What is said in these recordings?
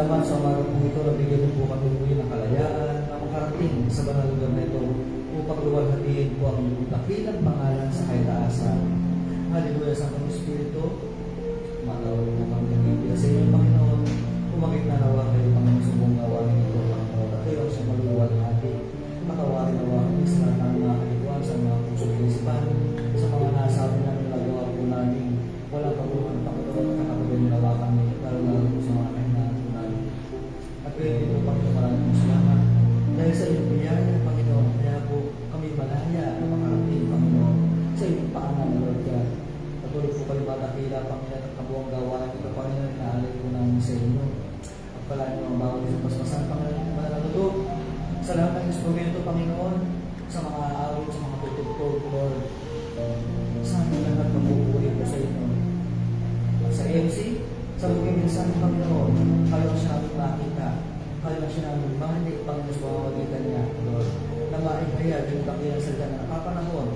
salamat sa umaga po ito na bigyan mo po patuloy ng kalayaan na makarating sa banal lugar na ito upang luwalhatiin po ang dakilang pangalan sa kaitaasan. Hallelujah sa Panginoon Espiritu. Matawag na kami ng Biblia sa inyo, Panginoon. Umakit na nawa kayo, Panginoon, sa buong gawain ito, Panginoon. At kayo sa maluwalhati. Matawarin nawa kami sa lahat ng mga kaligwan, sa mga pusong inisipan, sa mga nasabi namin nagawa po namin. Walang kabuhan, Panginoon, at nakapagyan nawa kami, lalo po sa mga kahinaan po namin. At kayo ito, Panginoon, maraming salamat. Dahil sa iyong biyaya, Panginoon, kaya po kami malaya na makarating, Panginoon, sa iyong paanan, Lord God. Patuloy po kayo matakila, Panginoon, at kabuang gawain ito, Panginoon, inaalay po namin sa inyo. At pala niyo ang bawat isang paspasan, Panginoon, mananaluto sa lahat ng instrumento, Panginoon, sa mga awit, sa mga tutugtog, Lord. Sana lahat mabubuhay po sa inyo. At sa MC, sa buging minsan, Panginoon, kayo ang siya namin makita. Kayo ang siya namin mahalik, Panginoon, sa mga magitan niya, Lord. Na maihayag yung dakilang salita na nakapanahon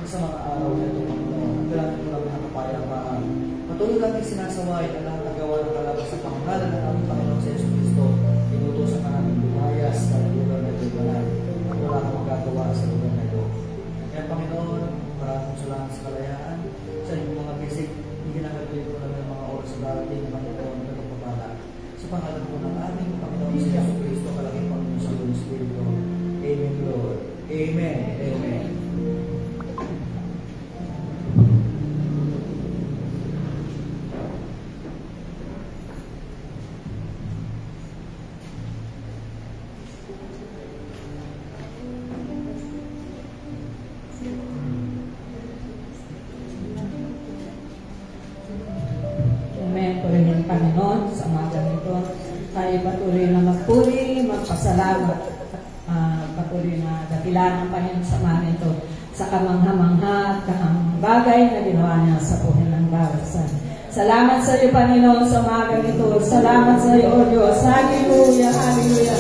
sa mga araw na ito, Panginoon. Ang kailangan po namin ang kapayapaan. Patuloy namin sinasaway ang lahat ng gawa ng kalabas sa pangalan ng aming Panginoon sa Yesu Cristo. Inutusan na namin lumayas sa lugar na ito banal. At wala kang magagawa sa lugar na ito. Kaya, Panginoon, maraming salamat sa kalayaan. Sa inyong mga bisig, hindi kinakagawin ko namin ang mga oras sa darating ng Panginoon na pagpapala. Sa pangalan po ng aming Panginoon sa Yesu Cristo, kalaging Panginoon sa Holy Spirit. Amen, Lord. Amen. Amen. Amen. Purihin Panginoon sa umaga nito. Tayo patuloy na magpuri, magpasalamat, patuloy na dakilan ng Panginoon sa umaga nito sa kamangha-mangha at kahamang bagay na ginawa niya sa buhay ng bawat isa. Salamat sa iyo, Panginoon, sa umaga nito. Salamat sa iyo, O Diyos. Hallelujah, hallelujah.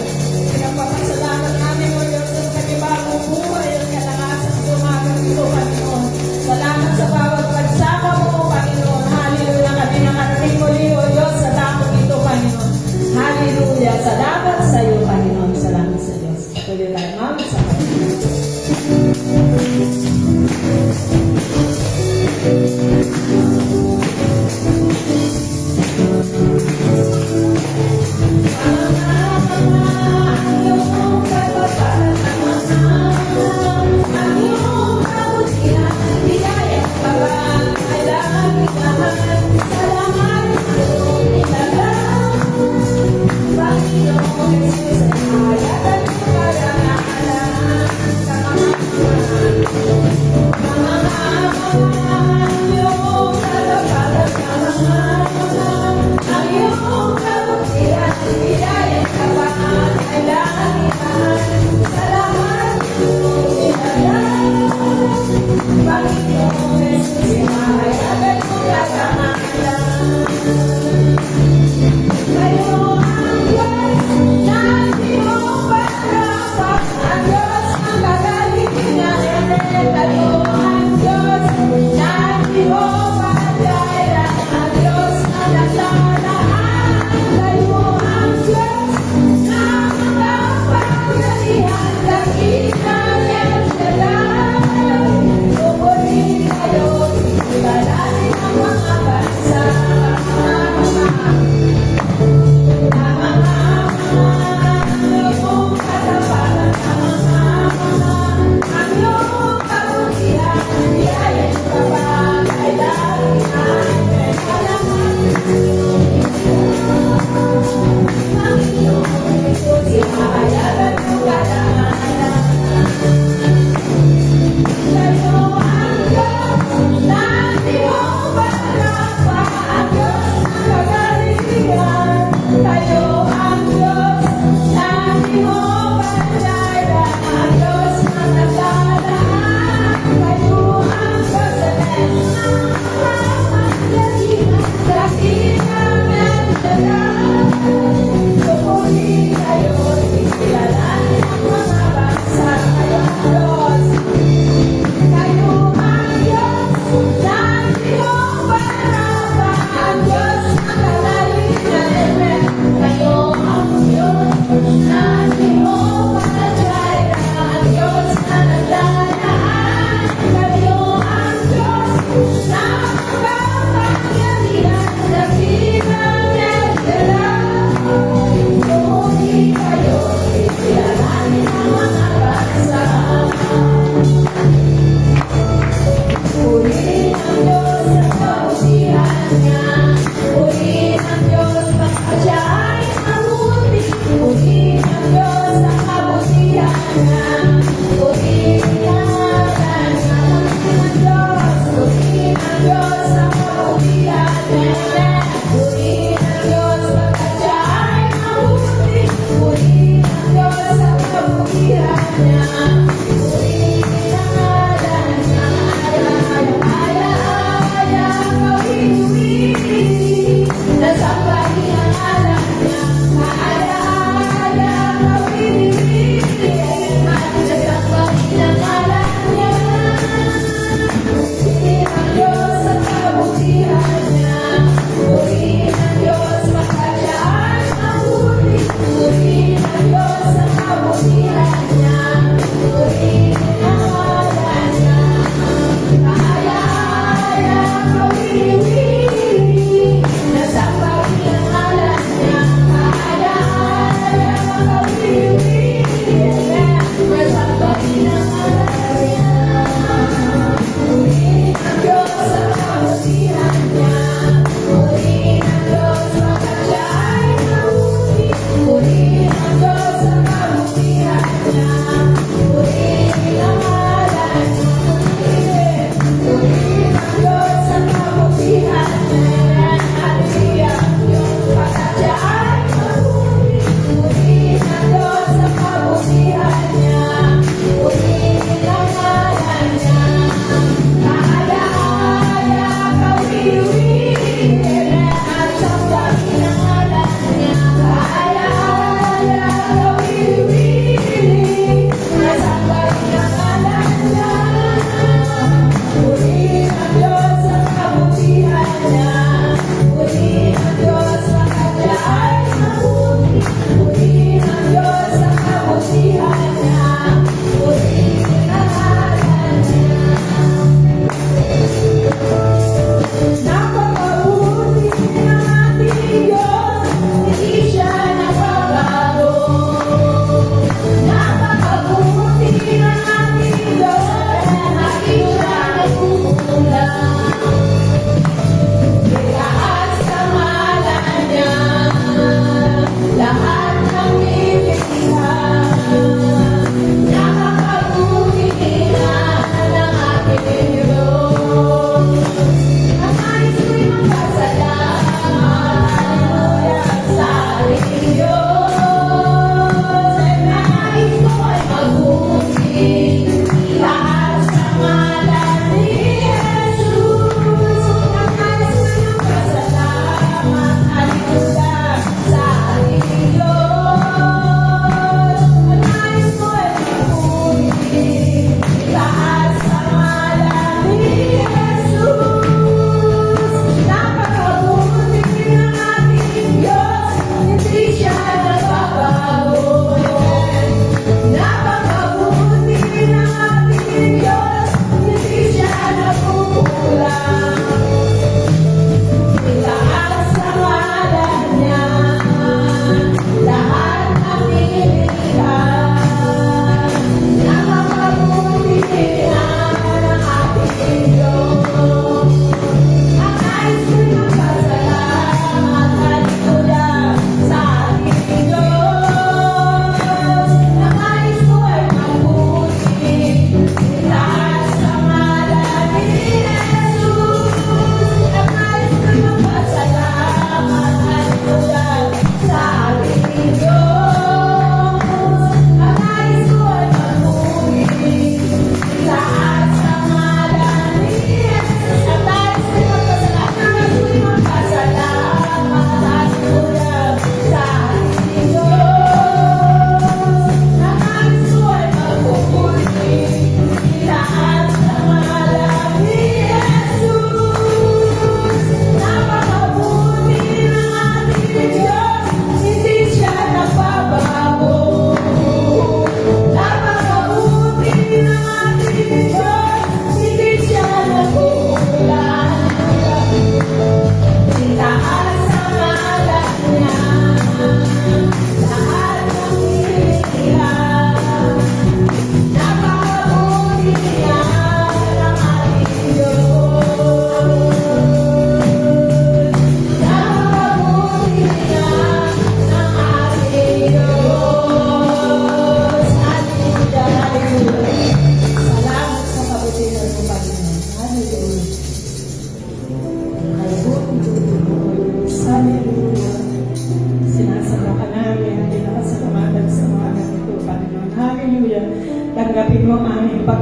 Pinagpapasalamat namin, O Diyos, sa kagibagong buhay at kalakasan sa umaga nito, Panginoon. Salamat sa bawat pagsama mo, Panginoon. Hallelujah. Kami nakarating muli, O Diyos, sa takong ito, Panginoon. Hallelujah. Salamat sa iyo, Panginoon. Salamat sa Diyos. Patuloy tayo mawag sa Panginoon. Ang Purihin ang Diyos, pagkat siya ay mabuti. Purihin ang Diyos sa kabutihan niya. Purihin ang ngalan niya. Kaya kawin-win. Nasambahin ang ngalan niya. Kaya kawin-win. Nasambahin ang ngalan niya. Purihin ang Diyos sa kabutihan niya. Purihin ang Diyos, pagkat siya ay mabuti. Purihin ang Diyos sa kabutihan niya. Purihin ang ngalan niya. Kaya kawin-win. Nasambahin ang ngalan niya. Kaya kawin-win. Nasambahin ang ngalan niya. Purihin ang Diyos sa kabutihan niya.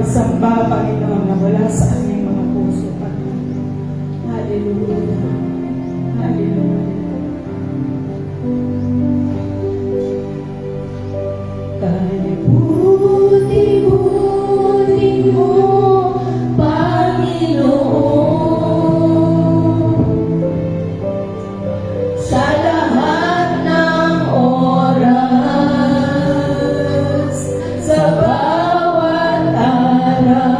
pagsamba, Panginoon, na wala sa aming mga puso, Panginoon. Hallelujah. Hallelujah. Kalibuti-buti mo, Panginoon, sa lahat ng oras, sa bawat araw.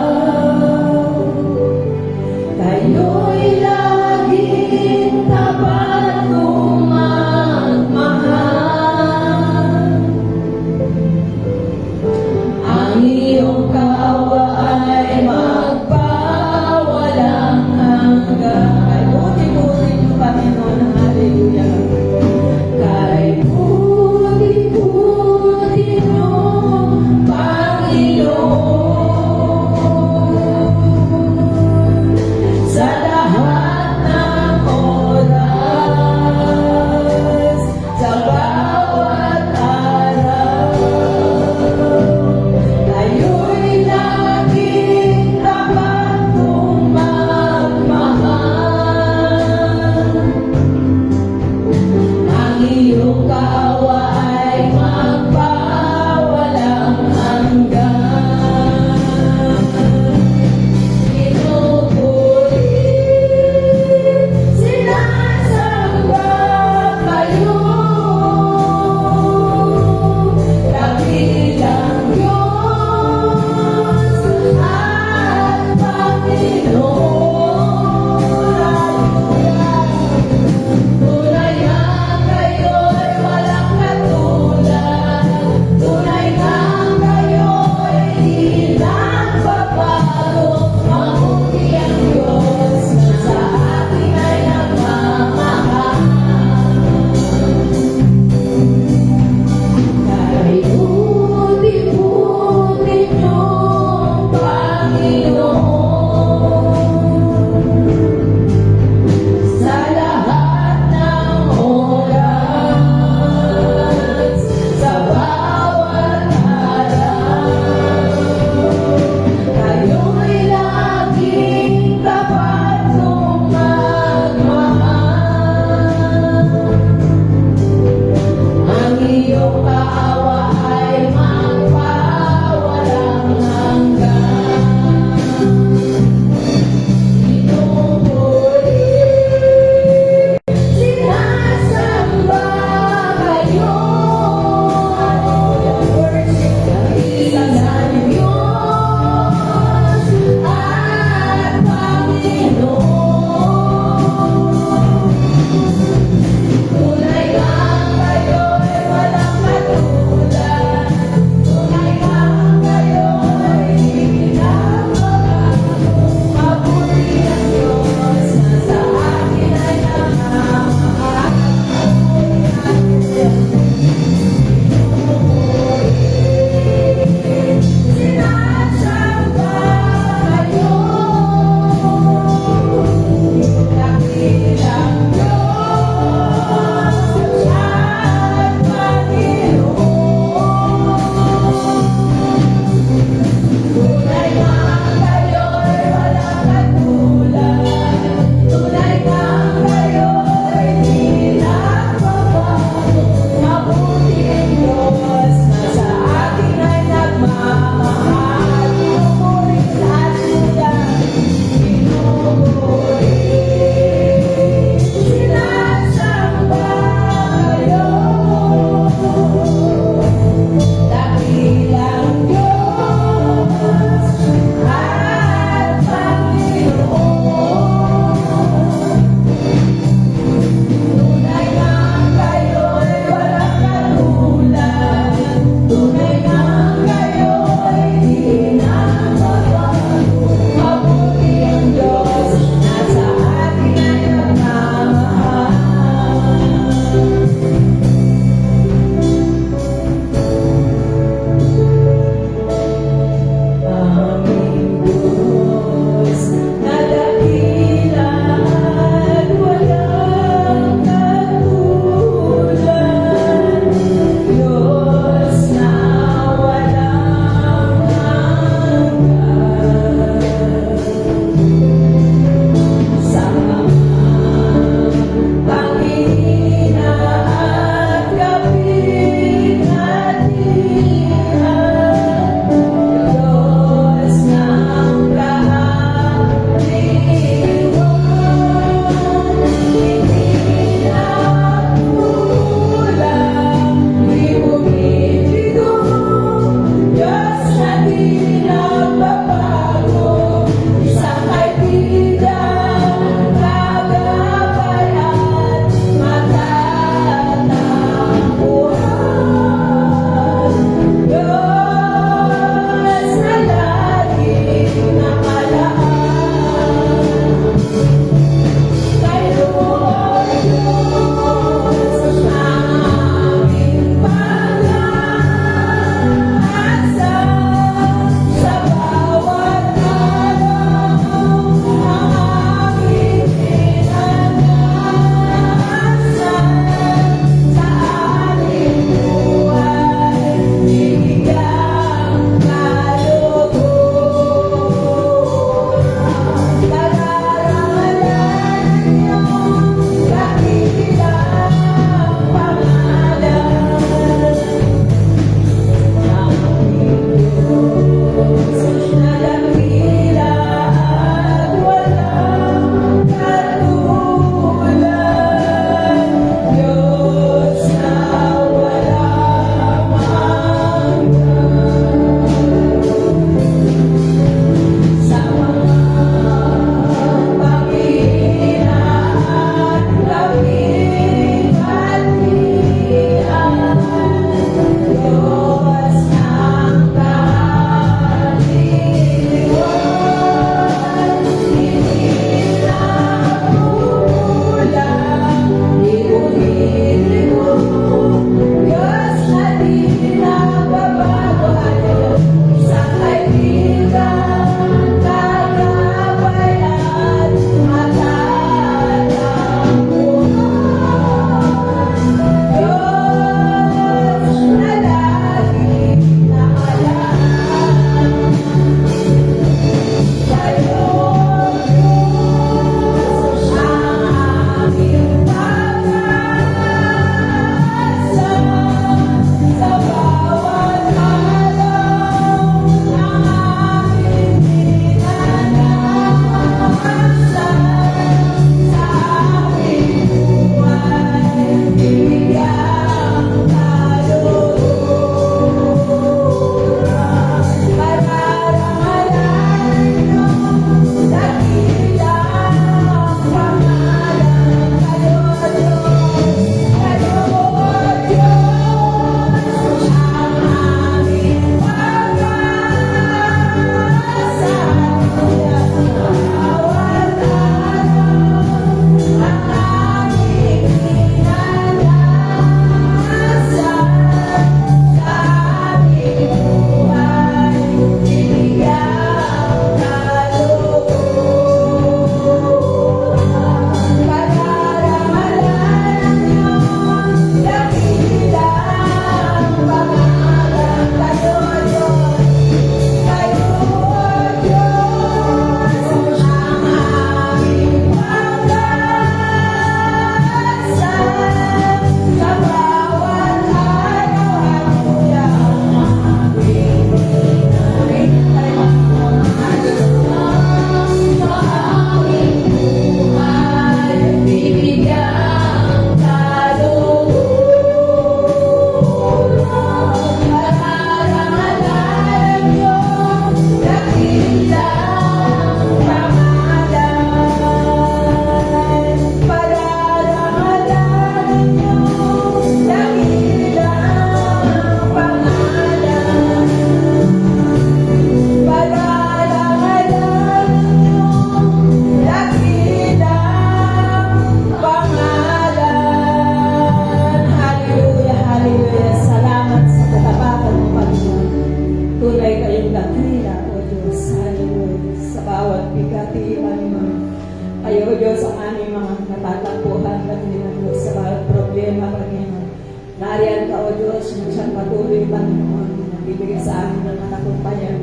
Nariyan ka, O Diyos, na siyang patuloy, Panginoon, na bibigay sa amin ng anak kong bayan.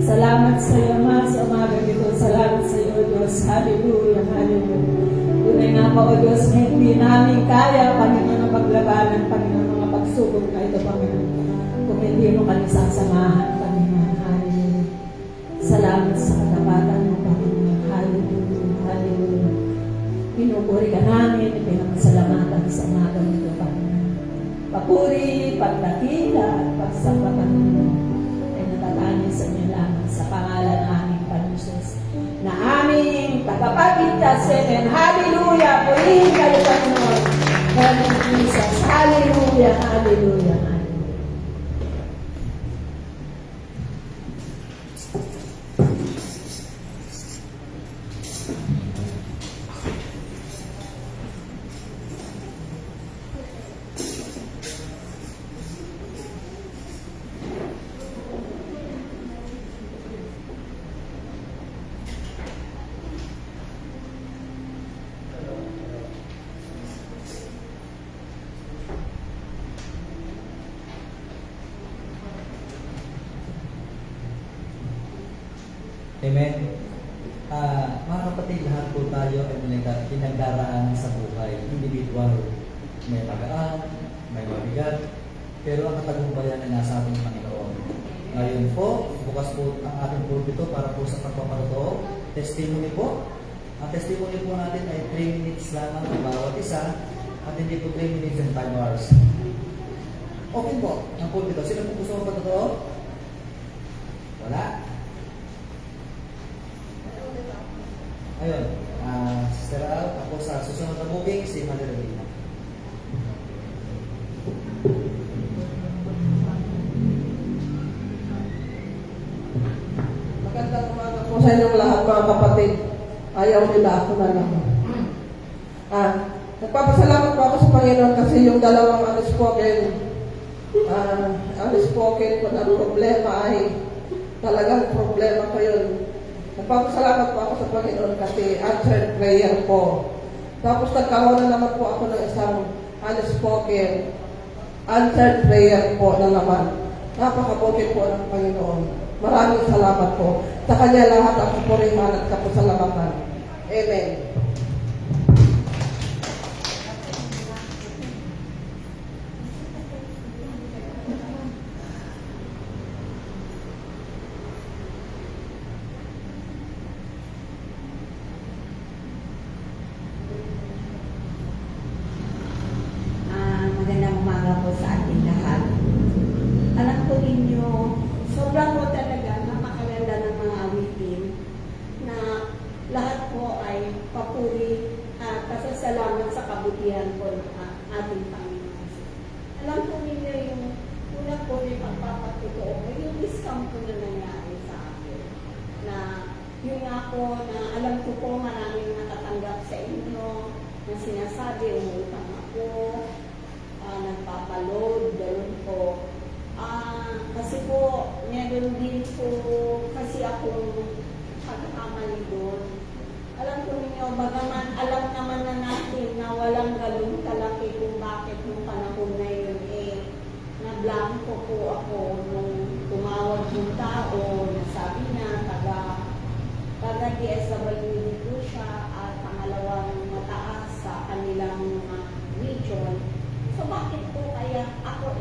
Salamat sa iyo, Ama, sa umaga dito. Salamat sa iyo, O Diyos. Hallelujah, hallelujah. Tunay nga pa, O Diyos, na hindi namin kaya, Panginoon, ang paglabanan, Panginoon, mga pagsubok na ito, Panginoon. Kung hindi mo kami sasamahan, Panginoon. Hallelujah. Salamat sa katapatan mo, Panginoon. Hallelujah, hallelujah. Pinupuri ka namin, pinamasalamatan sa umaga nito, Panginoon. Papuri, pagdakila, at pagsapatan mo ay natatangin sa inyo lamang sa pangalan ng aming Panginoon Jesus, na aming tagapagligtasin. Hallelujah! Purihin kayo, Panginoon. Panginoon Jesus. Hallelujah! Hallelujah! Hallelujah! Amen. Mga kapatid, lahat po tayo ay pinagdaraan sa buhay. Individual. May magaan, may mabigat, pero ang katagumpayan ay nasa ating Panginoon. Ngayon po, bukas po ang ating pulpito para po sa pagpaparoto. Testimony po. Ang testimony po natin ay 3 minutes lamang ang bawat isa at hindi po 3 minutes and 5 hours. Okay po, ang pulpito. Sino po gusto mo patotoo? Wala? Ayun, Sister Al, ako sa susunod na booking, si Mother Rina. Magandang umaga po sa inyong lahat, mga kapatid. Ayaw nila ako na lang. Nagpapasalamat po ako sa Panginoon kasi yung dalawang unspoken ko na problema ay talagang problema ko yun. Nagpapasalamat po ako sa Panginoon kasi answered prayer po. Tapos nagkaroon na naman po ako ng isang unspoken answered prayer po na naman. Napakabuti po ng Panginoon. Maraming salamat po. Sa Kanya lahat ang kapurihan at kapasalamatan. Amen. Magandang umaga po sa ating lahat. Alam ko ninyo, sobrang po talaga napakaganda ng mga awitin na lahat po ay papuri at pasasalamat sa kabutihan po ng ating Panginoon. Alam ko ninyo yung una po yung pagpapatutuo ko, yung discount po na nangyari sa akin. Na yun nga po na alam ko po maraming nakatanggap sa inyo na sinasabi, umutang ako, nagpapaload, gano'n po. Kasi po, meron din po kasi akong pagkakamali doon. Alam ko ninyo, bagaman alam naman na natin na walang galong kalaki kung bakit nung panahon na yun na-blanco po ako nung tumawag yung tao na sabi niya, taga DSWD po siya at pangalawang mataas sa kanilang region. So bakit po kaya ako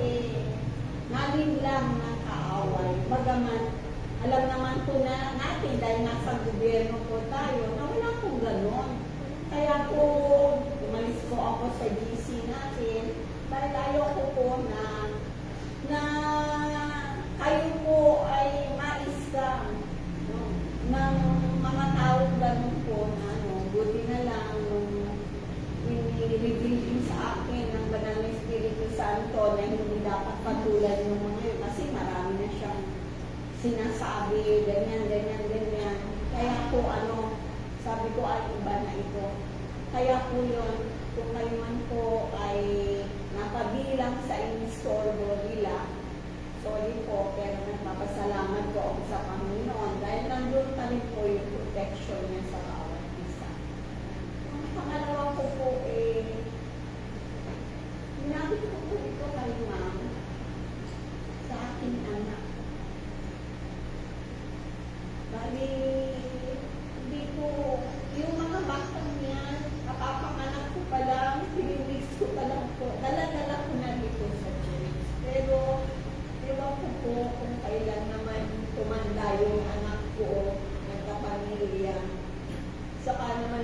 namin lang ng kaaway? Bagaman, alam naman po na natin dahil nasa gobyerno po tayo na wala pong ganon. Kaya po, umalis po ako sa GC natin dahil ayoko po na kayo po ay ma-scam ng mga taong ganon po na buti na lang nung i-reveal sa akin ng Banal na Espiritu Santo na hindi dapat patulan ng mga yun kasi marami na siyang sinasabi, ganyan. Kaya po sabi ko ay iba na ito. Kaya po yun, kung kayo man po ay napabilang sa install nila, sorry po, pero nagpapasalamat po ako sa Panginoon dahil nandun pa rin po yung protection niya sa bawat isa. Ang pangalawa ko po sinabi ko po ito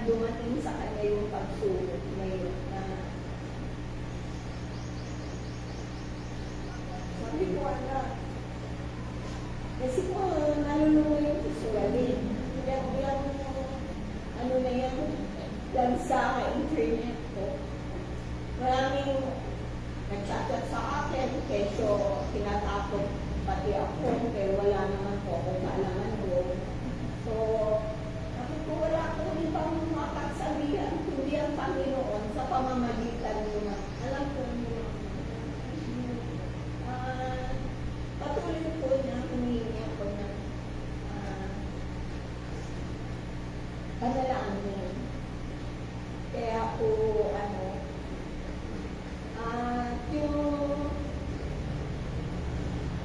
dumating sa kanya yung pagsulot ngayon na sabi ko, anak, kasi po nalulungo yung usually. Yung ano na yan, lang sa internet ko. Maraming nagchat-chat sa akin, kesyo tinatakot pati ako, pero wala naman po akong kaalaman doon. So, ako po wala akong ibang mapagsabihan, kundi ang Panginoon sa pamamagitan niya. Alam ko niyo, patuloy po niya, humingi ako ng panalangin. Kaya po,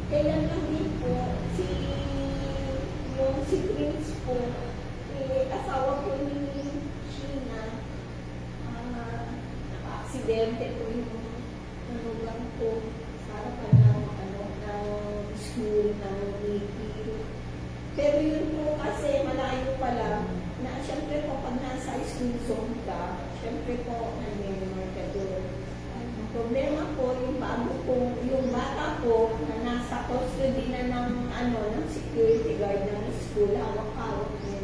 kailan lang din po, si Prince po, asawa po ni Sheena, naka-aksidente po yung nanugang po sa harapan ng school, ng meeting. Pero yun po kasi malayo pa lang, na siyempre po pag nasa school zone ka, siyempre po nag-memory ka doon. Ang problema po, yung bata po na nasa custody na ng security guard ng school, hawak-hawak niya,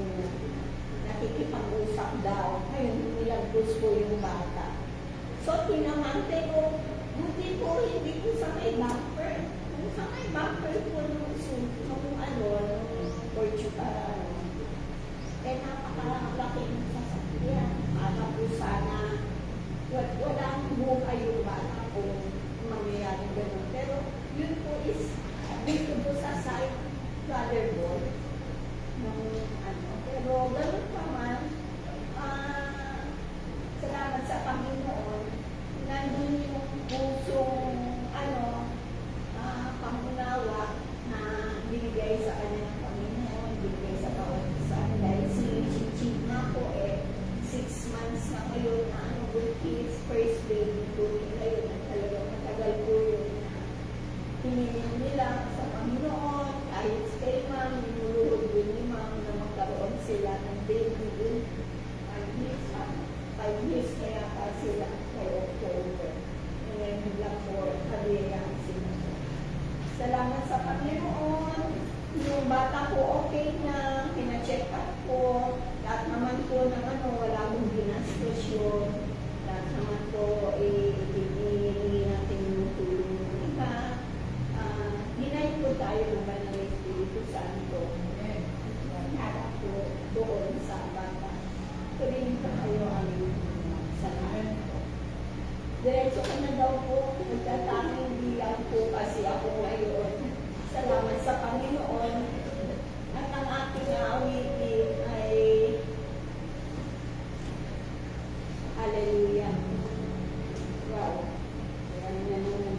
nakikipag-usap daw. Ngayon, nilagpos po yung bata. So, tinamante ko, buti po, hindi ko sa may bumper. Kung sa may bumper po nung Portugal, napakalaki ng sasakyan. Para po sana, walang buhay yung bata po mangyayari gano'n. Pero yun po is dito po sa side fatherboard ng Pero gano'n pa man, salamat sa Panginoon, nandun yung pusong pangunawa na binigay sa kanya ng Panginoon, binigay sa bawat isa. Dahil si Chichig na po 6 months na ngayon na with his first baby po ngayon at talagang matagal po yun na hiningin nila sa Panginoon, kahit kay ma'am, minuluhod yun ni ma'am na magkaroon sila ng baby in 5 years kaya pa sila kay October. Ngayon lang po kabiyayaan sila. Salamat sa Panginoon. Yung bata po okay na, pina-check up po. Lahat naman po ng wala mong ginastos yun. Lahat naman po, hindi natin yung tulong ng iba. Hinay po tayo ng Banal Espiritu Santo. Harap po doon sa bata. Tuloy po kayo ang salamat po. Diretso ka na daw po, nagtatanging bilang po kasi ako ngayon. Salamat sa Panginoon. At ang aking awitin ay Hallelujah. Wow. Yan na naman.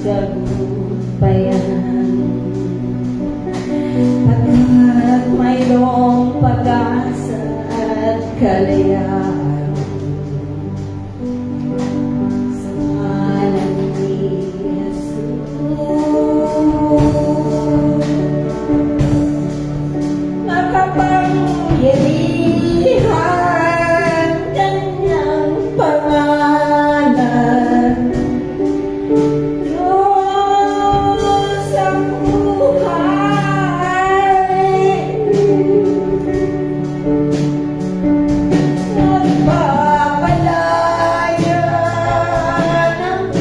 magtagumpayan. Pagkat mayroong pag-asa at kalayaan sa ngalan ni Jesus. Makapangyarihan kanyang pangalan, Diyos ang buhay. Nagpapalaya ng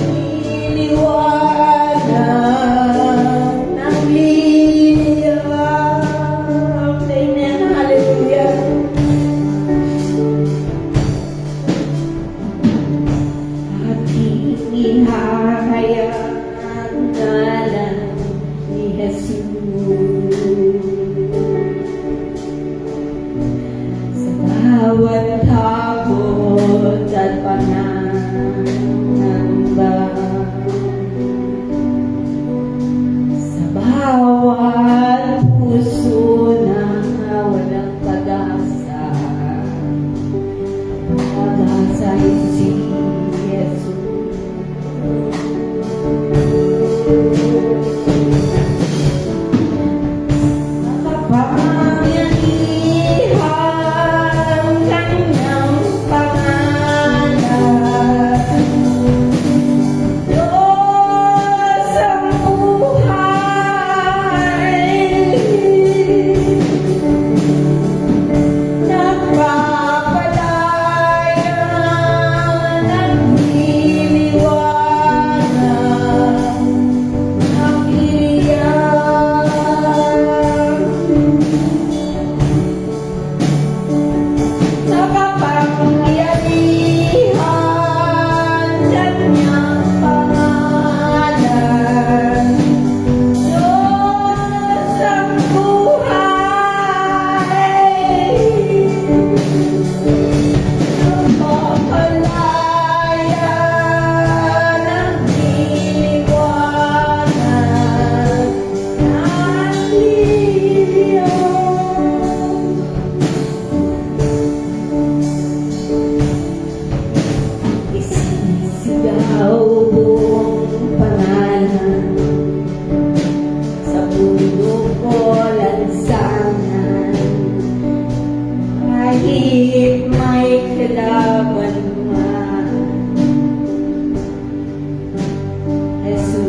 iliwanag ng liyab. Amen. Hallelujah. Ating ihahayag ang ngalan ni Jesus. Sa bawat takot at panangamba, sa bawat puso na walang pag-asa, pag-asa ay si Jesus. Makapangyarihan kanyang pangalan, Diyos ang buhay. Nagpapalaya ng iliwanag ng liyab. Nakapangyarihan kanyang pangalan, Diyos ang buhay. Nagpapalaya ng iliwanag ng liyab. Isisigaw buong pangalan sa bundok ko lansangan, kahit may kalaban man. Jesus,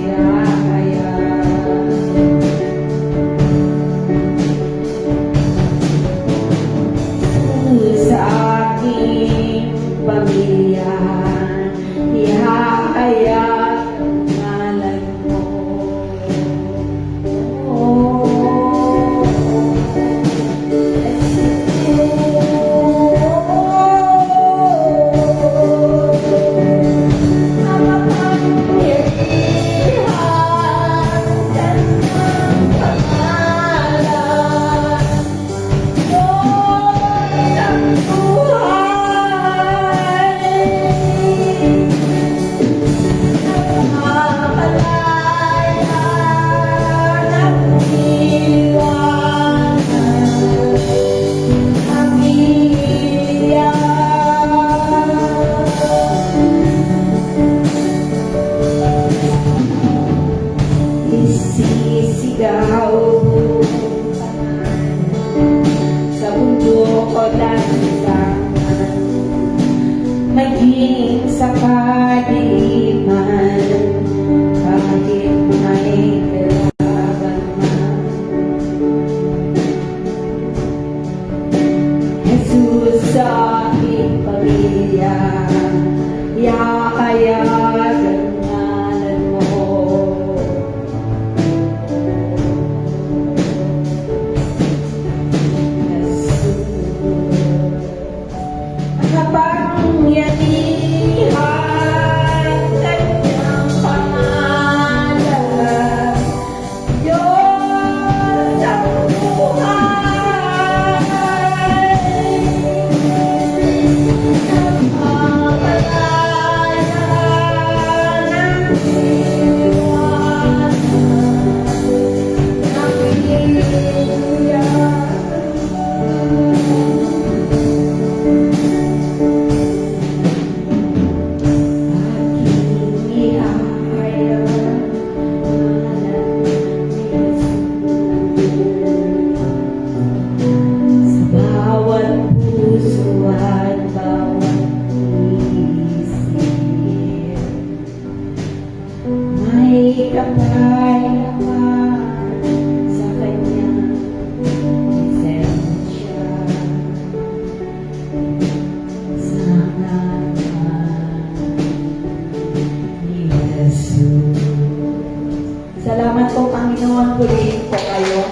ihahayag sa aking pamilya, ihahayag ang ngalan mo. Makapangyarihan kanyang pangalan, Diyos ang buhay. Nagpapalaya ng iliwanag ng liyab. Isisigaw buong pangalan sa bundok o lansangan, maging sa kadiliman, kahit may kalaban man. Jesus sa aking pamilya, ihahayag ang ngalan mo. Makapangyarihan kamay naman sa kanyang presensya. Sa ngalan ni Jesus. Salamat po, Panginoon. Purihin po kayo.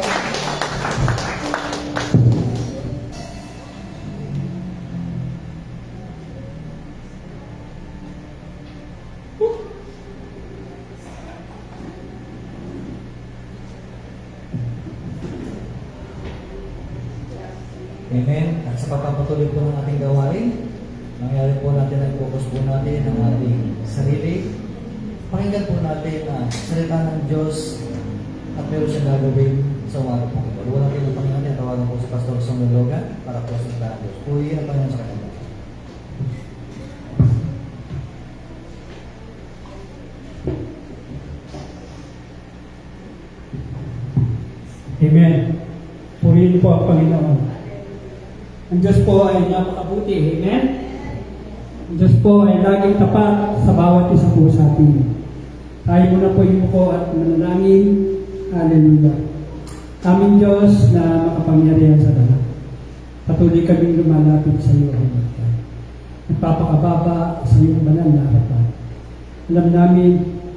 Amen. At sa pagpapatuloy po ng ating gawain, nangyari po natin ang focus po natin ang ating sarili. Pakinggan po natin ang salita ng Diyos at meron siyang gagawin sa umaga po. Pag-uwan natin ang Panginoon, tawagan po si Pastor Samuel Logan para po sa salita ng Diyos. Puri ang Panginoon sa kanila. Amen. Purihin po ang Panginoon. Ang Diyos po ay napakabuti. Amen. Ang Diyos po ay laging tapat sa bawat isa po sa atin. Tayo muna po yung po at manalangin. Hallelujah. Aming Diyos na makapangyarihan sa lahat. Patuloy kaming lumalapit sa iyo, O Lord. Nagpapakababa sa iyong banal na harapan. Alam namin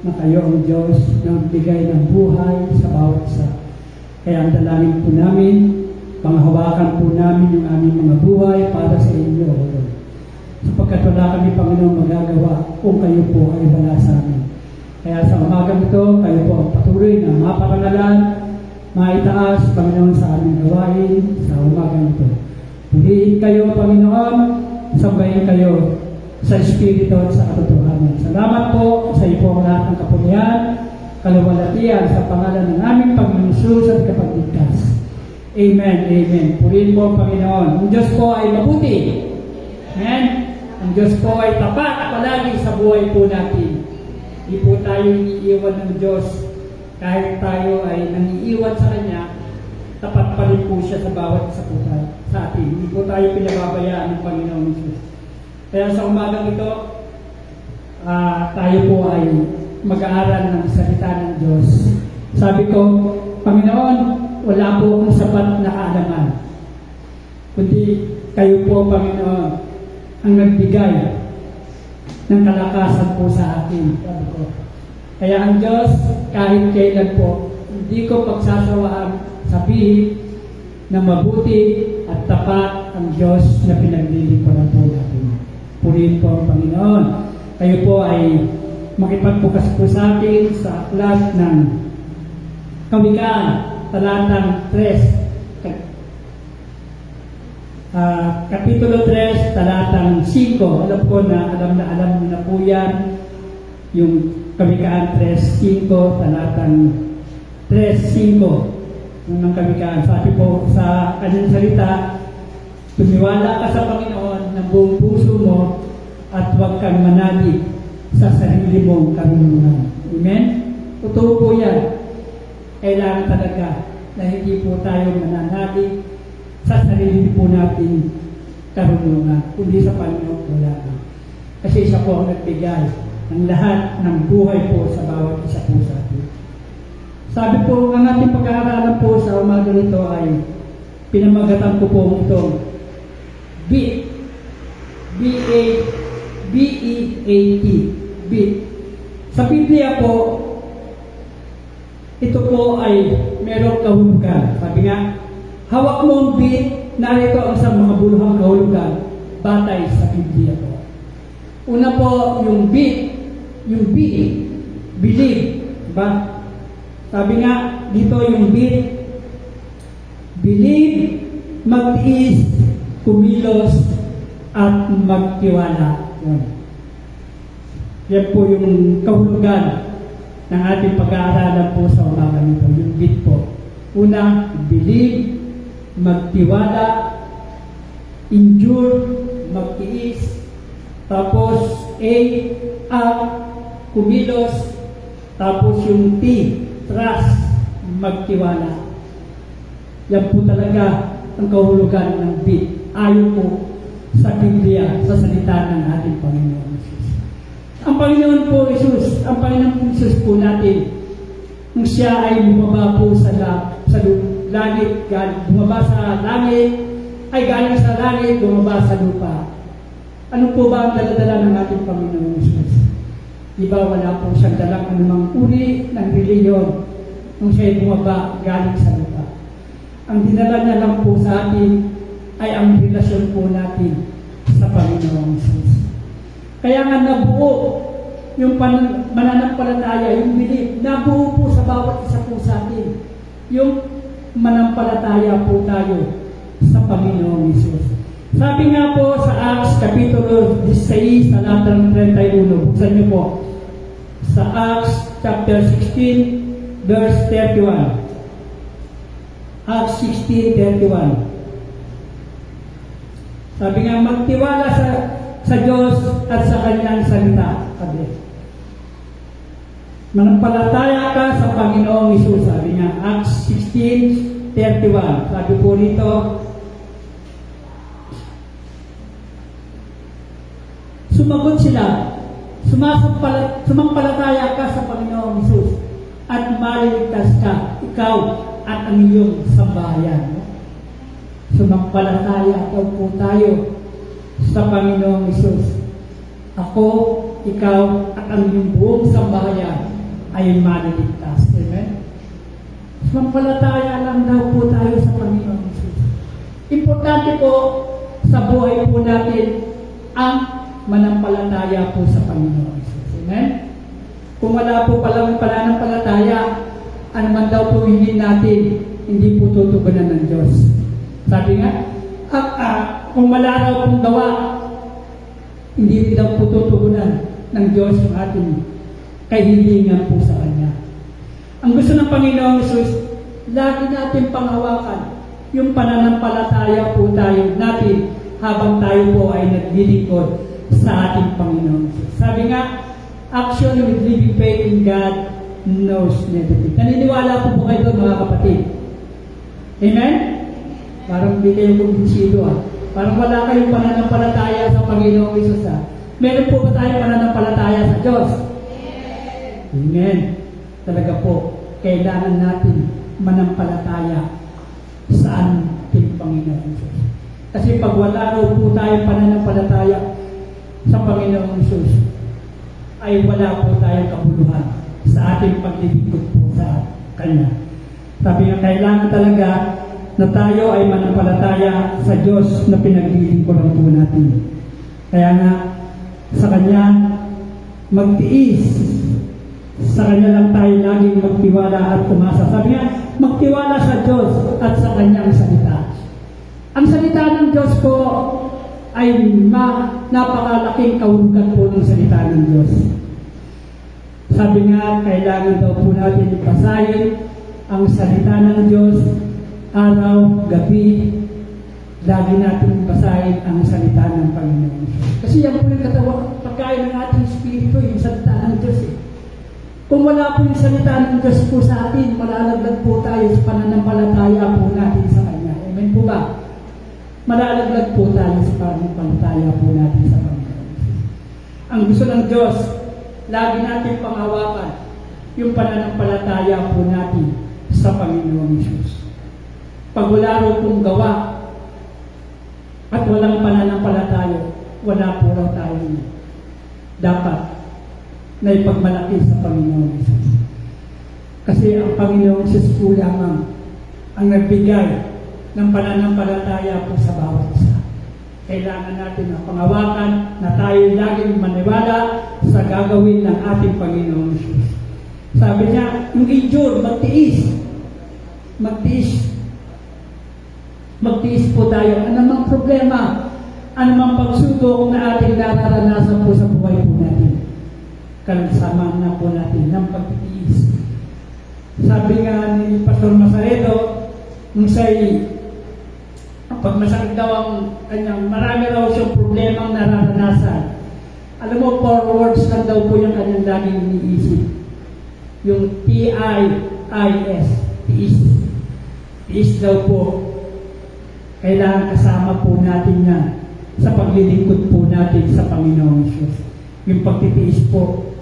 na kayo ang Diyos na bigay ng buhay sa bawat isa. Kaya ang dalangin po namin, panghawakan po namin yung aming mga buhay para sa inyo, O Lord. Sapagkat wala kami, Panginoon, magagawa kung kayo po ay wala sa amin. Kaya sa umagang ito, kayo po ang patuloy na maparangalan, maitaas, Panginoon, sa aming gawain sa umagang ito. Purihin kayo, Panginoon, sambahin kayo sa Espiritu at sa katotohanan. Salamat po sa iyo po ang lahat ng kapulihan, kaluwalhatian sa pangalan ng aming Panginoon Jesus at kapagligtas. Amen, amen. Purihin po, Panginoon. Ang Diyos po ay mabuti. Amen. Ang Diyos po ay tapat palagi sa buhay po natin. Hindi po tayo iniiwan ng Diyos. Kahit tayo ay nangiiwan sa Kanya, tapat pa rin po siya sa bawat isa po sa atin. Hindi po tayo pinababayaan ng Panginoon Jesus. Kaya sa umagang ito, tayo po ay mag-aaral ng salita ng Diyos. Sabi ko, Panginoon, wala po akong sapat na kaalaman. Kundi kayo po, Panginoon, ang nagbigay ng kalakasan po sa akin. Sabi ko. Kaya ang Diyos, kahit kailan po, hindi ko pagsasawaan sabihin na mabuti at tapat ang Diyos na pinaglilingkuran po natin. Purihin po ang Panginoon. Kayo po ay makipagbukas po sa atin sa aklat ng Kawikaan, talatang 3. Kapitulo 3, talatang 5. Alam ko na alam mo na po yan. Yung Kawikaan 3:5, talatang 3:5 ng Kawikaan. Sabi po sa kanyang salita, tumiwala ka sa Panginoon ng buong puso mo at huwag kang manalig sa sarili mong karunungan. Amen? Totoo po yan. Kailangan talaga na hindi po tayo mananalig sa sarili po natin karunungan, kundi sa Panginoon po lang. Kasi siya po ang nagbigay ng lahat ng buhay po sa bawat isa po sa atin. Sabi po, ang ating pag-aaralan po sa umaga nito ay pinamagatan ko po itong B-E-A-T, beat. Sa Biblia po, ito po ay merong kahulugan. Sabi nga, hawak mo ang beat, narito ang isang mga buluhang kahulugan batay sa Biblia po. Una po, yung beat, yung B, believe. Diba? Sabi nga, dito yung beat, believe, magtiis, kumilos, at magtiwala. Yan po yung kahulugan ng ating pag-aaralan po sa umaga nito, yung beat po. Una, believe, magtiwala, endure, magtiis, tapos A, kumilos, tapos yung T, trust, magtiwala. Yan po talaga ang kahulugan ng beat. Ayon po sa Biblia, sa salita ng ating Panginoon Jesus. Ang Panginoon po Jesus, ang Panginoon Jesus po natin, nung siya ay bumaba po sa langit, bumaba sa langit, ay galing sa langit, bumaba sa lupa. Ano po ba ang daladala ng ating Panginoon Jesus? Di ba wala po siyang dalang anumang uri ng reliyon nung siya ay bumaba galing sa lupa. Ang dinala niya lang po sa atin ay ang relasyon po natin sa Panginoon Jesus. Kaya nga nabuo yung mananampalataya, yung belief, nabuo po sa bawat isa po sa atin. Yung manampalataya po tayo sa Panginoong Jesus. Sabi nga po sa Acts Kapitulo 16, talatang 31, buksan niyo po. Sa Acts chapter 16, verse 31. Acts 16:31. Sabi nga, magtiwala sa Diyos at sa Kanyang salita. Sabi, manampalataya ka sa Panginoong Hesus. Sabi nga, Acts 16:31. Sabi po rito, sumagot sila, sumampalataya ka sa Panginoong Hesus at maliligtas ka, ikaw at ang iyong sambahayan. Sumampalataya po tayo sa Panginoong Hesus. Ako, ikaw at ang iyong buong sambahayan ay maliligtas. Amen? Sumampalataya lang daw po tayo sa Panginoong Hesus. Importante po sa buhay po natin ang manampalataya po sa Panginoon Jesus. Amen? Kung wala po palang pananampalataya, ano man daw po hingin natin, hindi po tutugunan ng Diyos. Sabi nga, kung wala raw pong gawa, hindi rin daw po tutugunan ng Diyos yung ating kahilingan po sa Kanya. Ang gusto ng Panginoon Jesus, lagi natin panghawakan yung pananampalataya po tayo natin habang tayo po ay naglilingkod sa ating Panginoon Jesus. Sabi nga, action with living faith in God knows negative. Naniniwala po kayo doon, mga kapatid. Amen? Parang hindi kayo kumbinsido Parang wala kayong pananampalataya sa Panginoong Jesus Meron po ba tayong pananampalataya sa Diyos? Amen. Talaga po, kailangan natin manampalataya sa ating Panginoong Jesus. Kasi pag wala raw po tayong pananampalataya sa Panginoong Jesus, ay wala po tayong kabuluhan sa ating paglilingkod po sa Kanya. Sabi nga, kailangan talaga na tayo ay manampalataya sa Diyos na pinaglilingkuran po natin. Kaya nga, sa Kanya, magtiis. Sa Kanya lang tayo laging magtiwala at umasa. Sabi nga, magtiwala sa Diyos at sa Kanyang salita. Ang salita ng Diyos po ay napakalaking kahulugan po ng salita ng Diyos. Sabi nga, kailangan daw po natin ipasahin ang salita ng Diyos araw, gabi. Lagi natin ipasahin ang salita ng Panginoon. Kasi yan po yung pagkain ng ating espiritu, yung salita ng Diyos. Kung wala po yung salita ng Diyos po sa atin, malalaglag po tayo sa pananampalataya po natin sa Kanya. Amen po ba? Malalaglag po tayo sa pananampalataya po natin sa Panginoon. Ang gusto ng Diyos, lagi natin panghawakan yung pananampalataya po natin sa Panginoong Jesus. Pag wala rin pong gawa at walang pananampalataya, wala po raw tayo dapat na ipagmalaki sa Panginoong Jesus. Kasi ang Panginoong Jesus po lamang ang nagbigay ng pananampalataya po sa bawat isa. Kailangan natin ang panghawakan na tayo laging maniwala sa gagawin ng ating Panginoong Jesus. Sabi niya, yung endure, magtiis po tayo. Anumang problema, anumang pagsubok na ating nararanasan po sa buhay po natin, kasama na po natin ng pagtitiis. Sabi nga ni Pastor Masaredo, nung siya'y pag masakit daw ang kanyang, marami raw siyang problemang nararanasan. Alam mo, 4 words lang daw po yung kanyang laging iniisip. Yung T-I-I-S, tiis. Tiis daw po. Kailangan kasama po natin yan sa paglilingkod po natin sa Panginoong Jesus. Yung pagtitiis po.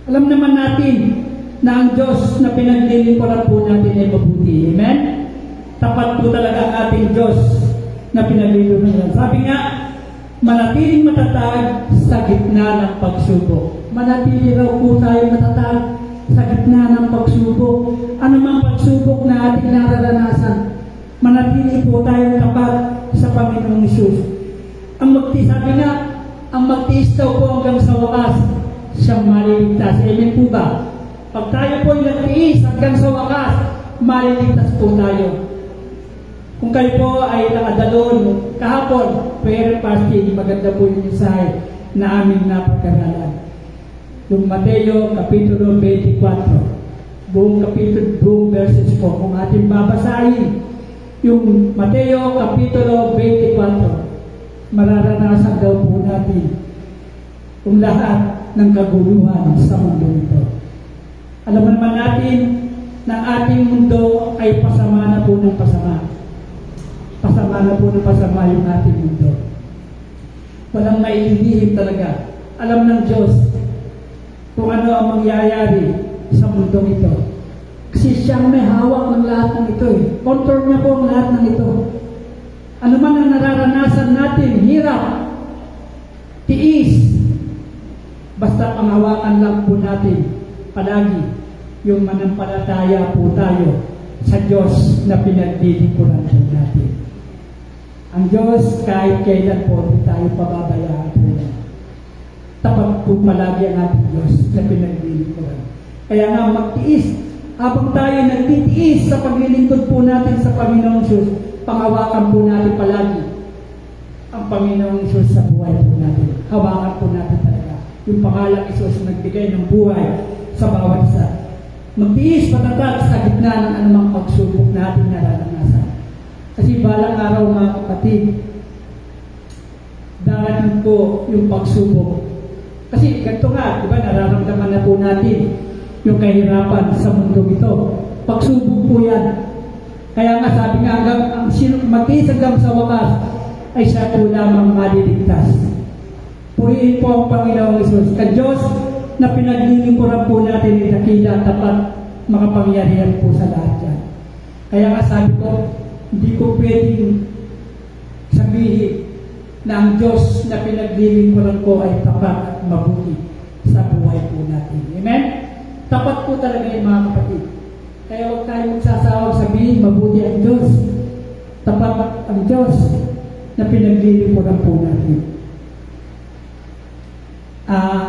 Alam naman natin na ang Diyos na pinaglilingkuran po natin ay mabuti. Amen? Tapat po talaga ang ating Diyos na pinaglilingkuran. Sabi nga, manatiling matatag sa gitna ng pagsubok. Manatili raw po tayo matatag sa gitna ng pagsubok. Ano mang pagsubok na ating nararanasan, manatili po tayo tapat sa Panginoong Hesus. Sabi nga, ang magtiis daw po hanggang sa wakas, siyang maliligtas. Amen po ba? Pag tayo po nagtiis hanggang sa wakas, maliligtas po tayo. Kung kayo po ay nakadalon kahapon, prayer fasting, maganda po yung mensahe na aming napagkaralan. Yung Mateo Kapitulo 24, buong verses po, kung ating babasahin, yung Mateo Kapitulo 24, mararanasan daw po natin kung lahat ng kaguluhan sa mundo ito. Alam naman natin na ating mundo ay pasama na po ng pasama. Pasama na po ng pasama yung ating mundo. Walang maililihim talaga. Alam ng Diyos kung ano ang mangyayari sa mundo ito. Kasi siyang may hawak ng lahat ng ito eh. Control niya po ang lahat ng ito. Ano man ang nararanasan natin, hirap, tiis, basta panghawakan lang po natin palagi yung manampalataya po tayo sa Diyos na pinaglilingkuran po natin. Ang Diyos kahit kailan po hindi tayo pababayaan po yan. Tapat po palagi ang ating Diyos na pinaglilingkuran. Kaya nga magtiis, habang tayo nagtitiis sa paglilingkod po natin sa Panginoong Diyos, panghawakan po natin palagi ang Panginoong Diyos sa buhay po natin. Hawakan po natin talaga yung pangalang Isus nagbigay ng buhay sa bawat isa. Magtiis patatag sa gitna ng anumang pagsubok natin nararanasan. Kasi balang araw mga kapatid, darating po yung pagsubok. Kasi ganito nga, di ba, nararamdaman na po natin yung kahirapan sa mundo ito. Pagsubok po yan. Kaya nga sabi nga, ang magtiis hanggang sa wakas ay siya po lamang maliligtas. Purihin po ang Panginoong Hesus. Ka Diyos na pinaglilingkuran po natin ay dakila, tapat, makapangyarihan po sa lahat yan. Kaya nga sabi ko, hindi ko pwedeng sabihin na ang Diyos na pinaglilingkuran ko ay tapat at mabuti sa buhay po natin. Amen? Tapat po talaga yung mga kapatid. Kaya huwag tayo magsasawag sabihin, mabuti ang Diyos. Tapat ang Diyos na pinaglilingkuran po natin.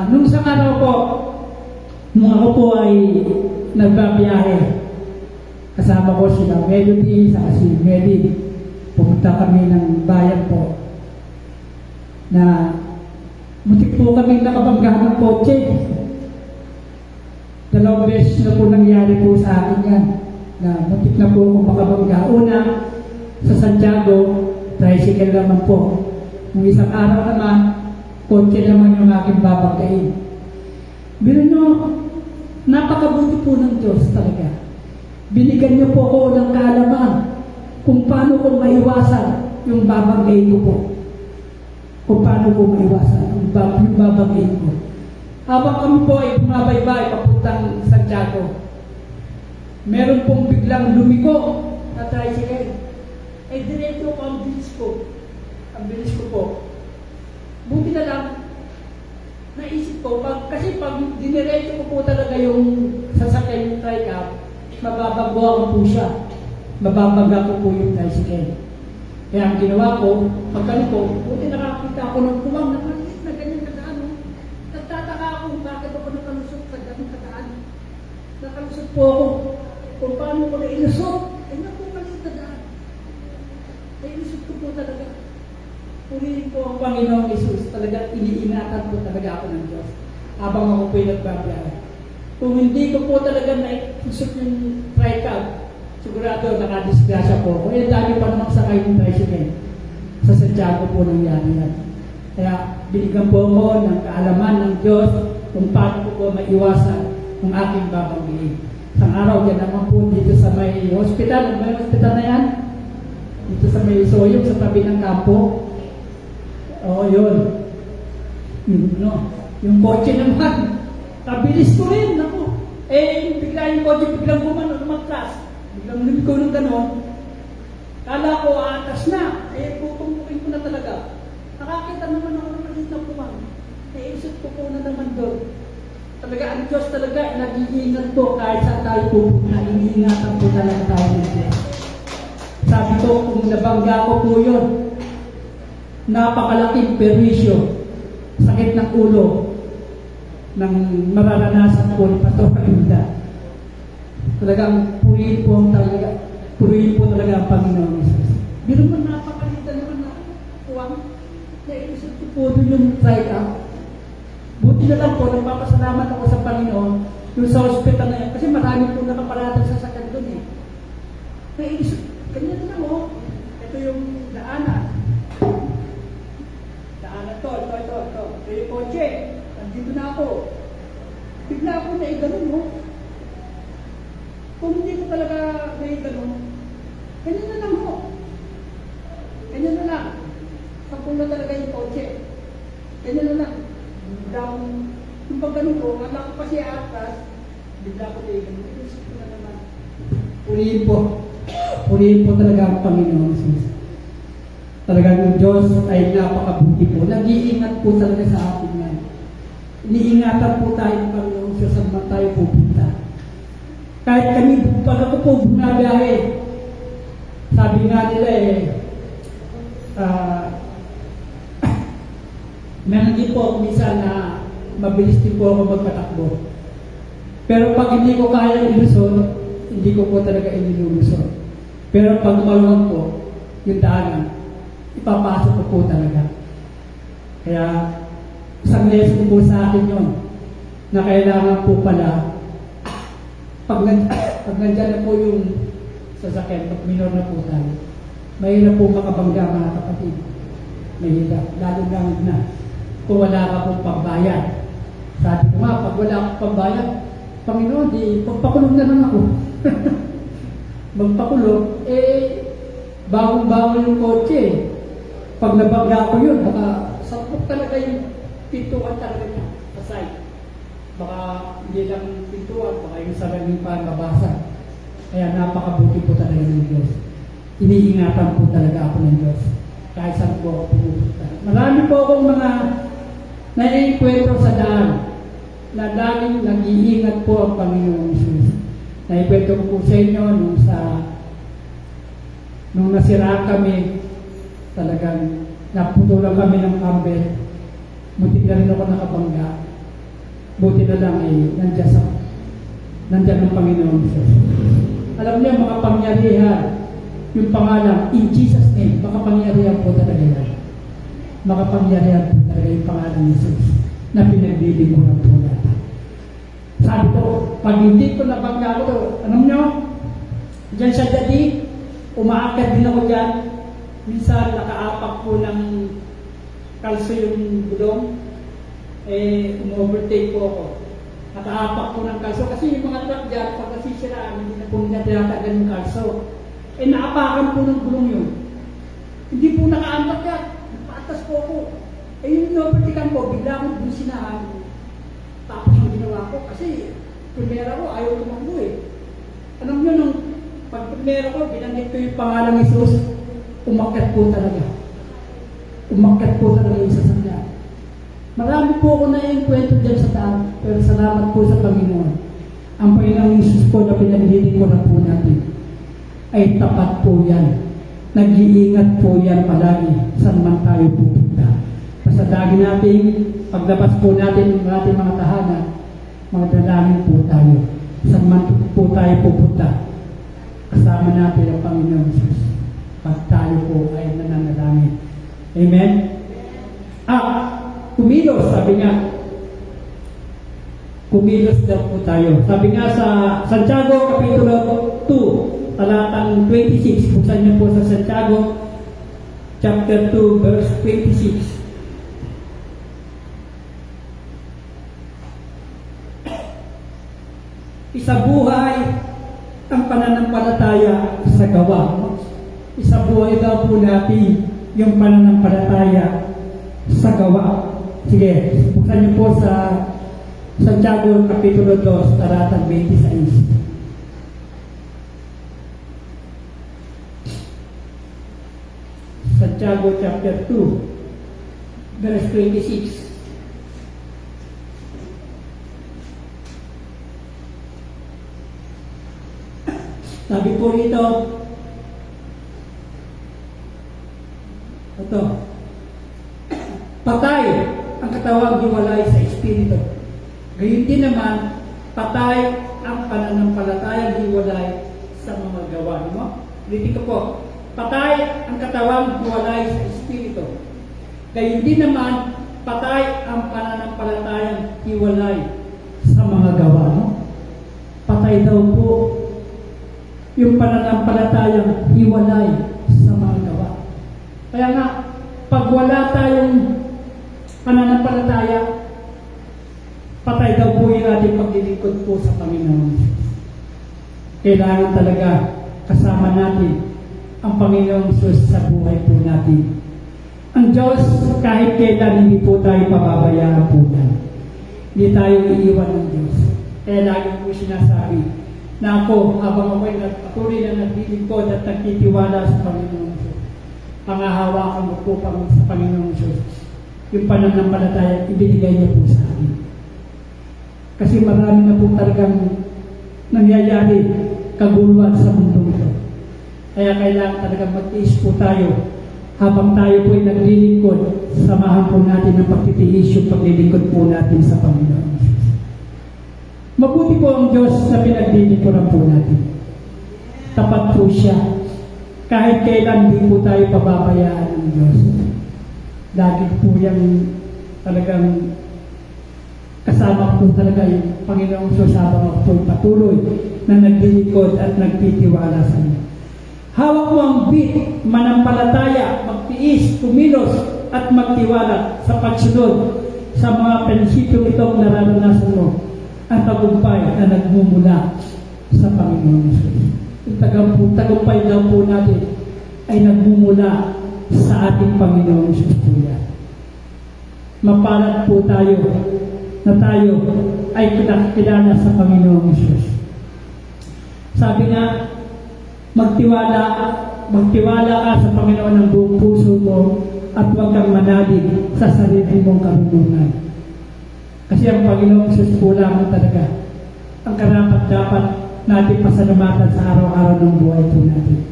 Nung isang araw po, nung ako po ay nagbabiyahe, kasama ko sila Melody sa si Medi. Pumunta kami ng bayan po na mutik po kami nakabangga ng kotse. 2 beses na po nangyari po sa akin yan na mutik na po akong makabangga. Una, sa Santiago, tricycle naman po. Nung isang araw naman, kotse naman yung aking babanggain. Biro nyo, napakabuti po ng Diyos talaga. Binigyan niyo po ako ng kaalaman kung paano ko maiwasan yung babanggain ko po. Kung paano ko maiwasan yung babanggain ko. Habang kami po ay bumabaybay papuntang Santiago, meron pong biglang lumiko na tricycle. Ay diretso ko ang bilis ko. Ang bilis ko po. Buti na lang, naisip ko, kasi pag diniretso ko po talaga yung sasakyan yung tricab, mababagwa ko po siya. Mababaga ko po yung tricycle. Kaya ang ginawa ko, pagkano ko, buti nakakita ako ng kumang na maliit na ganyan kadaan. Nagtataka ako bakit ako nakalusot sa ganyan kadaan. Nakalusot po ako kung paano ko na ilusot. Ay naku, maliit na daan. Ay ilusot ko po talaga. Purihin po ang Panginoong Hesus. Talaga iniingatan po talaga ako ng Diyos. Habang ako po'y nagbabiyahe. Kung hindi ko po talaga nailusot yung tricab, sigurado nakadisgrasya po ako. Eh, dami pa naman sakay ng tricycle. Sa Santiago po nangyari yan. Kaya binigyan po ako ng kaalaman ng Diyos kung paano po maiwasan ang aking babanggiin. Isang araw yan naman po dito sa may hospital. May hospital na yan. Dito sa may Soyong, sa tabi ng kampo. Oo, yun. Yung kotse naman. Kabilis ko rin. Ako. Eh, bigla yung kotse, biglang gumano, lumatras. Biglang lumiko ng gano'n. Kala ko aatas na. Eh, pupungkukin ko na talaga. Nakakita naman ako ng maliit na puwang. Eh, isip ko po na naman doon. Talaga, ang Diyos talaga, nag-iingat po kahit saan tayo pupunta. Iniingatan po talaga tayo ng Diyos. Sabi ko, kung nabangga ko po yun, napakalaking perwisyo, sakit ng ulo, ng mararanasan po ni Pastor Kalinda. Talagang purihin po talaga ang Panginoon Jesus. Pero man napakalitan naman na puwang, naisip ko po doon yung try up. Buti na lang po, nagpapasalamat ako sa Panginoon yung sa hospital na yan. Kasi marami po nakaparada sa sakit doon eh. Naisip, ganyan na mo. Ito yung daanan. Daanan to. Ito yung kotse. Nandito na ako. Bigla ako naiganon mo. Kung hindi ko talaga naiganon, ganyan na lang mo. Ganyan na lang. Kapag na talaga yung kotse. Ganyan na lang. Yung pagganon ko, wala ko pa siya atas, bigla ko naiganon. Isip ko na naman. Purihin po talaga ang Panginoon Jesus. Talagang yung Diyos ay napakabuti po. Nag-iingat po talaga sa atin yan. Iniingatan po tayo ng Panginoon Diyos saan man tayo pupunta. Kahit kami, pag ako po bumabiyahe, sabi nga nila meron din po minsan na mabilis din po ako magpatakbo. Pero pag hindi ko kaya ilusot, hindi ko po talaga inilulusot. Pero pag maluwag po, yung daanan, ipapasok ko po talaga. Kaya, isang lesson po sa akin yun, na kailangan po pala, pag nandyan na po yung sasakyan, pag minor na po tayo, mahirap po makabangga mga kapatid. Mahirap, lalo na kung wala ka pong pagbayad. Sabi ko nga, pag wala akong pagbayad, Panginoon, di magpakulong na lang ako. Magpakulong, bagong-bago yung kotse. Pag nabangga ko yun, baka sapok talaga yung pintuan talaga niya sa side. Baka hindi lang pintuan, baka yung salamin pa mabasa. Kaya napakabuti po talaga ng Diyos. Iniingatan po talaga ako ng Diyos. Kahit saan po ako pumunta. Marami po akong mga naikwento sa daan na laging nag-iingat po ang Panginoon Jesus. Naikwento ko po sa inyo nung nasira kami, talagang naputulan kami ng kambel. Buti na rin ako nakabangga. Buti na lang nandiyan ang Panginoon Jesus. Alam niyo, makapangyarihan yung pangalan, in Jesus' name, makapangyarihan po talaga yan. Makapangyarihan po talaga yung pangalan ni Jesus na pinaglilingkuran po natin. Sabi ko, pag hindi ko nabangga ko, alam niyo, dyan sa Jadi, umaakit din ako dyan. Minsan, nakaapak po ng kalso yung gulong. Umovertake po ako. Nakaapak po ng kalso. Kasi yung mga truck dyan, pag nasisiraan, hindi na po niya tinatagan yung kalso. Naapakan po ng gulong yun. Hindi po nakaantak yan. Napaatas po ako. Yung inovertikan ko, bigla akong dun sinahan. Tapos yung ginawa ko, kasi primera ko, ayaw tumakbo Alam nyo, nung pag-primera ko, binanggit ko yung pangalan ni Jesus, umakyat po talaga. Umakyat po talaga yung sasakyan. Marami po ako na yung kwento dyan sa daan, pero salamat po sa Panginoon. Ang Panginoong Jesus po na pinagliling ko na po natin, ay tapat po yan. Nag-iingat po yan palagi saan man tayo pupunta. Pasadagi natin, paglabas po natin ng ating mga tahanan, magdalangin po tayo. Saan man po tayo pupunta, kasama natin ang Panginoon Jesus. Pag tayo po ay nananalangin. Amen? Kumilos, sabi nga. Kumilos daw po tayo. Sabi nga sa Santiago, Kapitulo 2, talatang 26. Buksan niyo po sa Santiago, chapter 2, verse 26. Isabuhay ang pananampalataya sa gawa. Isabuhay daw po natin yung pananampalataya sa gawa. Sige, buksan niyo po sa Santiago Kapitulo 2, talatang 26. Santiago chapter 2, verse 26. Sabi po rito, ito, patay ang katawang hiwalay sa Espiritu. Gayun din naman, patay ang pananampalatayang hiwalay sa mga gawa. No? Ulitin ko po, patay ang katawang hiwalay sa Espiritu. Gayun din naman, patay ang pananampalatayang hiwalay sa mga gawa. No? Patay daw po yung pananampalatayang hiwalay sa mga gawa. Kaya nga, pag wala tayong pananampalataya, patay daw po yung ating paglilingkod po sa Panginoon. Kailangan talaga kasama natin ang Panginoong Diyos sa buhay po natin. Ang Diyos, kahit kailan hindi po tayo pababayaan po yan. Hindi tayo iiwan ng Diyos. Kaya lagi po sinasabi, na ako, habang ako'y patuloy na naglilingkod at nagtitiwala sa Panginoon Diyos, pangahawakan mo po sa Panginoon Diyos yung pananampalataya ibinigay niya po sa akin. Kasi marami na po talagang nangyayari kaguluhan sa mundo ito. Kaya kailangan talagang magtiis po tayo habang tayo po ay naglilingkod, samahan po natin ng pagtitiis yung paglilingkod po natin sa Panginoon Diyos. Mabuti po ang Diyos na pinaglilingkuran po natin. Tapat po siya. Kahit kailan di po tayo pababayaan ng Diyos. Lagi po yan talagang kasama po talaga yung Panginoong Diyos habang po patuloy na naglilingkod at nagtitiwala sa Iyo. Hawak mo ang bit, manampalataya, magtiis, kumilos at magtiwala sa pagsunod sa mga prinsipyong itong nararanasan mo. Ang tagumpay na nagmumula sa Panginoon Jesus. Yung tagumpay daw po natin ay nagmumula sa ating Panginoon Jesus po yan. Mapalad po tayo na tayo ay kilala sa Panginoon Jesus. Sabi nga, magtiwala ka sa Panginoon ng buong puso mo at huwag kang manalig sa sarili mong karunungan. Kasi ang Panginoong Diyos po lamang talaga ang karapat-dapat natin pasalamatan sa araw-araw ng buhay po natin.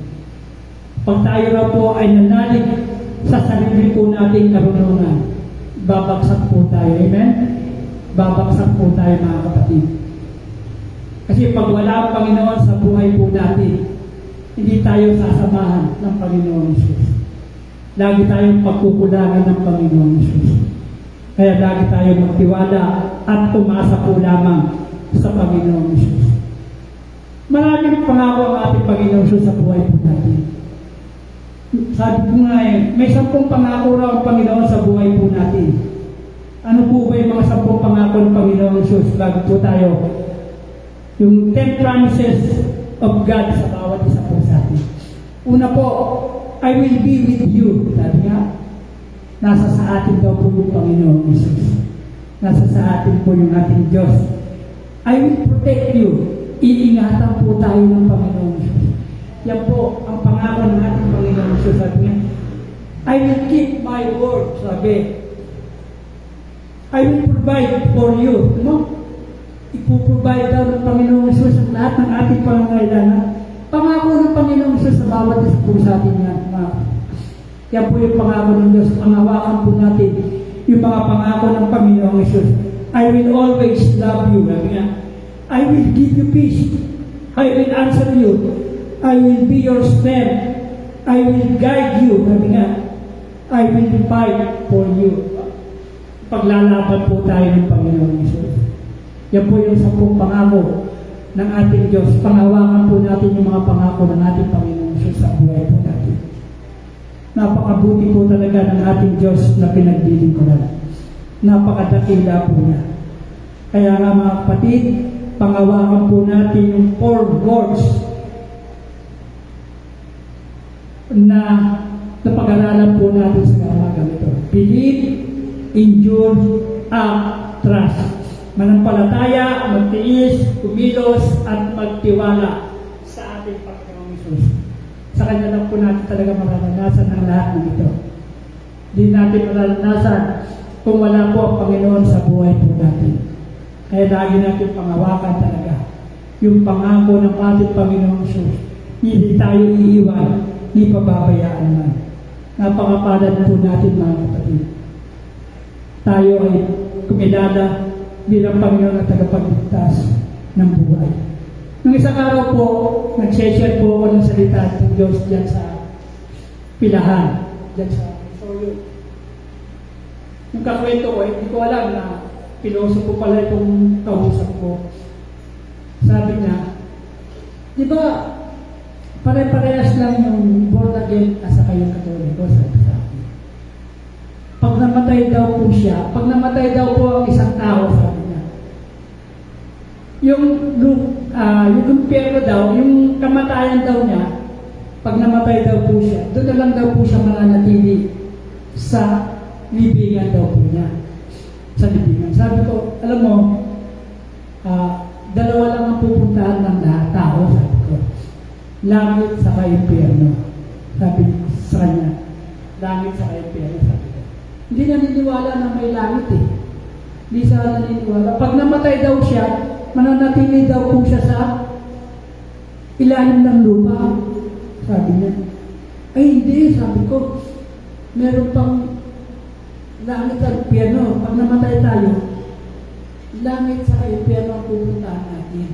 Pag tayo raw po ay nanalig sa sarili po nating karunungan, babagsak po tayo. Amen? Babagsak po tayo mga kapatid. Kasi pag wala ang Panginoon sa buhay po natin, hindi tayo sasamahan ng Panginoong Diyos. Lagi tayong pagkukulangan ng Panginoong Diyos. Kaya lagi tayo magtiwala at umasa po lamang sa Panginoong Diyos. Maraming pangako ang ating Panginoong Diyos sa buhay po natin. Sabi ko nga may 10 pangako raw ang Panginoon sa buhay po natin. Ano po ba yung mga 10 pangako ng Panginoong Diyos bago po tayo? Yung 10 promises of God sa bawat isa po sa atin. Una po, I will be with you. Sabi nga, nasa sa atin daw po yung Panginoong Jesus. Nasa sa atin po yung ating Diyos. I will protect you. Iingatan po tayo ng Panginoong Jesus. Yan po ang pangako ng ating Panginoong Jesus. Sabi niya, I will keep my word. Sabi, I will provide for you. Ano? Ipuprovide daw ng Panginoong Jesus ang lahat ng ating pangangailangan. Pangako ng Panginoong Jesus sa bawat isa po sa atin yan. Yan po yung pangako ng Diyos. Panghawakan po natin yung mga pangako ng Panginoong Jesus. I will always love you. I will give you peace. I will answer you. I will be your strength. I will guide you. I will fight for you. Paglalaban po tayo ng Panginoong Jesus. Yan po yung 10 pangako ng ating Diyos. Panghawakan po natin yung mga pangako ng ating Panginoong Jesus sa buhay po natin. Napakabuti po talaga ng ating Diyos na pinaglilingkuran. Napakadakila po niya. Kaya nga mga kapatid, panghawakan po natin yung 4 words na napag-aralan po natin sa umagang ito. Believe, endure, act, trust. manampalataya, magtiis, kumilos, at magtiwala sa ating Panginoong Isus. Sa Kanya lang po natin talaga mararanasan ang lahat ng ito. Hindi natin mararanasan kung wala po ang Panginoon sa buhay po natin. Kaya lagi natin pangawakan talaga yung pangako ng ating Panginoong Isus. Hindi tayo iiwan, hindi pababayaan man. Napakapalad po natin mga kapatid. Tayo ay kumilala bilang Panginoon at tagapagligtas ng buhay. Nung isang araw po, nag-share po ako ng salita ng Diyos dyan sa pilahan, dyan sa Soyo. Yung kakwento ko, hindi ko alam na piloso ko pala itong kausap ko. Sabi niya, di ba, pare-parehas lang yung born again at saka yung Katoliko, sabi sa akin. Pag namatay daw po siya, pag namatay daw po ang isang tao, sabi niya, yung impyerno daw, yung kamatayan daw niya, pag namatay daw po siya, doon na lang daw po siya mananatili sa libingan daw po niya. Sa libingan. Sabi ko, alam mo, dalawa lang ang pupuntahan ng lahat tao, sabi ko. Langit sa impyerno. Sabi sa kanya, langit sa impyerno, sabi ko. Hindi naniniwala na may langit eh. Hindi siya naniniwala. Pag namatay daw siya, mananatili daw po siya sa ilalim ng lupa. Sabi niya. Ay hindi, sabi ko. Meron pang langit sa impyerno. Pag namatay tayo, langit sa impyerno ang pupuntahan natin.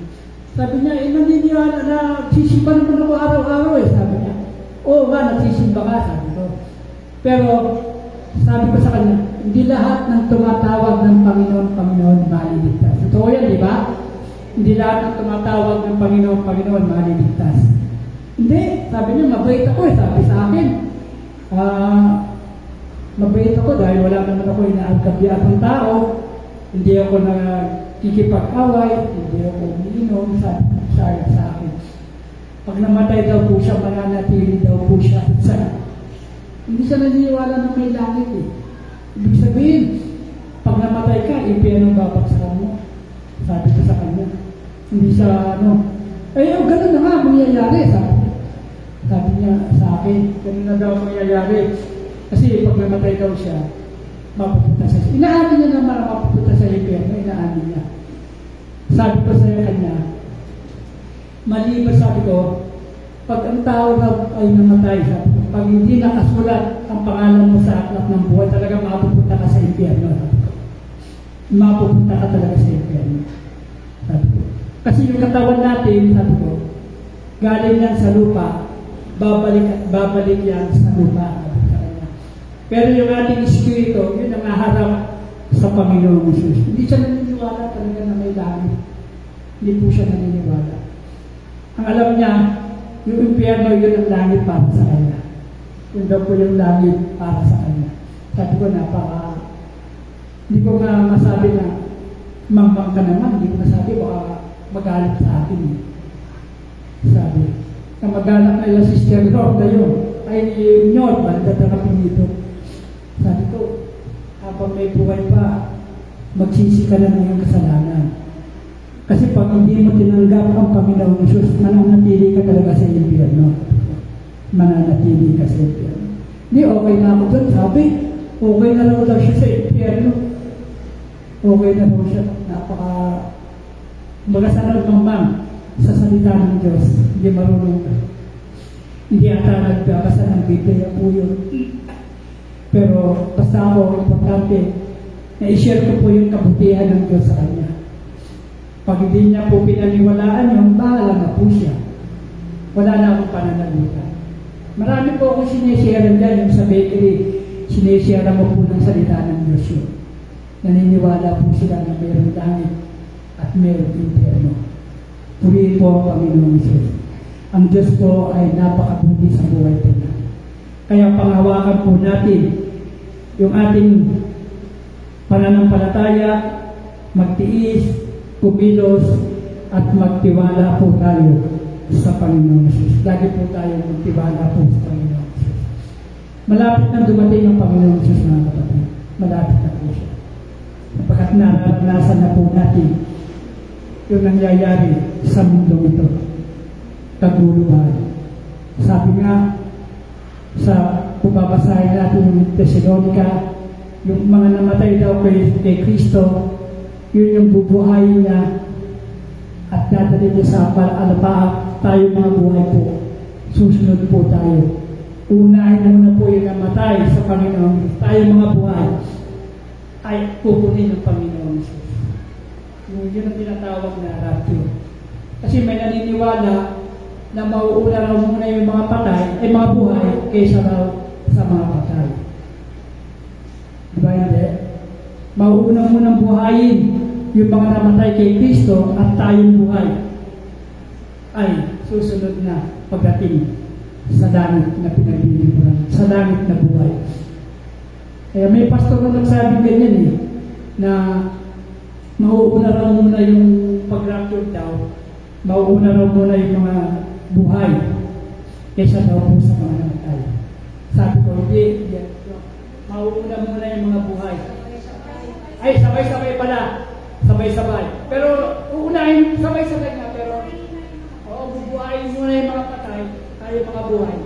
Sabi niya, naniniwala na nagsisimba naman ako araw-araw eh. Sabi niya, oo nga, nagsisimba ka, sabi ko. Pero, sabi ko sa kanya, hindi lahat ng tumatawag ng Panginoon maliligtas. Totoo yan, di ba? Hindi lahat ng tumatawag ng Panginoon maliligtas. Hindi, sabi niya, mabait ako eh, sabi sa akin. Mabait ako dahil wala naman ako inaagkabiat ng tao. Hindi ako nakikipag-away, hindi ako umiinom, sabi sa akin. Pag namatay daw po siya, mananatili daw po siya sa hindi siya naniniwala na may langit eh. Ibig sabihin, pag namatay ka, impyerno babagsakan mo. Sabi ko sa kanya. Hindi siya ganun na nga mangyayari, sabi niya sa akin, ganun na daw mangyayari. Kasi pag namatay daw siya, mapupunta sa siya. Inaamin niya naman na mapupunta sa impyerno, inaamin niya. Sabi ko sa kanya, maliban sabi ko, pag ang tao ay namatay, sabi ko, pag hindi nakasulat ang pangalan mo sa aklat ng buhay, talaga mapupunta ka sa impyerno. Sabi ko. Mapupunta ka talaga sa impyerno. Sabi ko. Kasi yung katawan natin, sabi ko, galing yan sa lupa, babalik yan sa lupa. Pero yung ating espiritu, yun ang naharap sa Panginoong Jesus. Hindi siya naniniwala talaga na may langit. Hindi po siya naniniwala. Ang alam niya, yung impyerno, yun ang langit para sa kanya. Yun daw po yung langit para sa kanya. Sabi ko, hindi ko nga masabi na mambang ka naman. Hindi ko masabi, baka magalit sa akin. Sabi, na magalit na yung sister Lord na yun. Ay, yun, baldatarapin dito. Sabi ko, habang may buhay pa, magsisi ka na ng iyong kasalanan. Kasi pag hindi mo tinanggap ang Panginoong Jesus, mananatili ka talaga sa impyerno. Mananatili ka sa impyerno. Hindi, okay na ako doon. Sabi, okay na raw daw siya sa impyerno. Okay na raw siya. Magasanal mamang sa salita ng Diyos. Hindi marunong ka. Hindi ata nagbabasa ng Biblia po yun. Pero basta ako, importante, na i-share ko po yung kabutihan ng Diyos sa kanya. Pag hindi niya po pinaniwalaan yung bahala na po siya. Wala na akong pananalitan. Marami po akong sinishare dyan, yung sa bakery, sinishare mo po ng salita ng Diyos yun. Naniniwala po sila na mayroong langit at mayroong impyerno. Purihin po ang Panginoong Jesus. Ang Diyos po ay napakabuti sa buhay po natin. Kaya panghawakan po natin yung ating pananampalataya, magtiis, kumilos, at magtiwala po tayo sa Panginoong Jesus. Lagi po tayo magtiwala po sa Panginoong Jesus. Malapit na dumating ang Panginoong Jesus, mga kapatid. Malapit na po siya. Sapagkat naranasan na po natin yung nangyayari sa mundo ito. Kaguluhan. Sabi nga, sa pubabasahin natin yung Thessalonica, yung mga namatay daw kay Kristo, yun yung bubuhayin niya at dadalhin niya sa alapaap. Tayo mga buhay po, susunod po tayo. Unahin muna po yung namatay sa Panginoon. Tayo mga buhay ay kukunin ng Panginoon. Yun ang tinatawag na rapture. Kasi may naniniwala na mauuna raw muna yung mga patay, ay mga buhay, kaysa raw sa mga patay. Diba hindi? Mauuna munang buhayin yung mga namatay kay Kristo at tayong buhay ay susunod na pagdating sa langit na pinaglilingkuran, sa langit na buhay. Kaya may pastor na nagsabi ganyan na mauuna raw muna yung pag-rapture daw, mauuna raw muna yung mga buhay kaysa daw po sa mga namatay. Sabi ko, hindi. Mauuna muna yung mga buhay. Ay, sabay-sabay pala. Sabay-sabay. Pero, uunahin, sabay-sabay nga. Pero, bubuhayin muna yung mga patay, tayo mga buhay.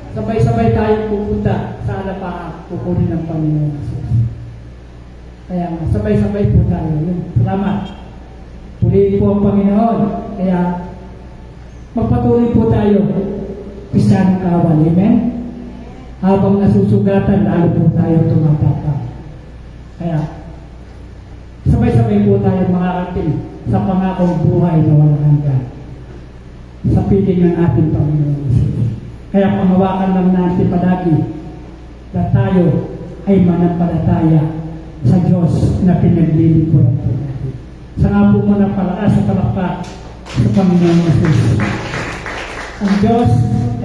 Sabay-sabay tayo pupunta sa alapaap, kukunin ng Panginoon. Kaya, sabay-sabay po tayo. Salamat. Puliin po ang Panginoon. Kaya, magpatuloy po tayo. Kristyanong kawal. Amen? Habang nasusugatan, lalo po tayo tumatapa. Kaya, sabay-sabay po tayo makakating sa pangakong buhay na walang hanggan. Sa piling ng ating Panginoon. Kaya panghawakan lang natin palagi na tayo ay manampalataya sa Diyos na pinaglilingkuran po natin. Sa nga po muna palakas sa palakpak sa Panginoon Jesus. Ang Diyos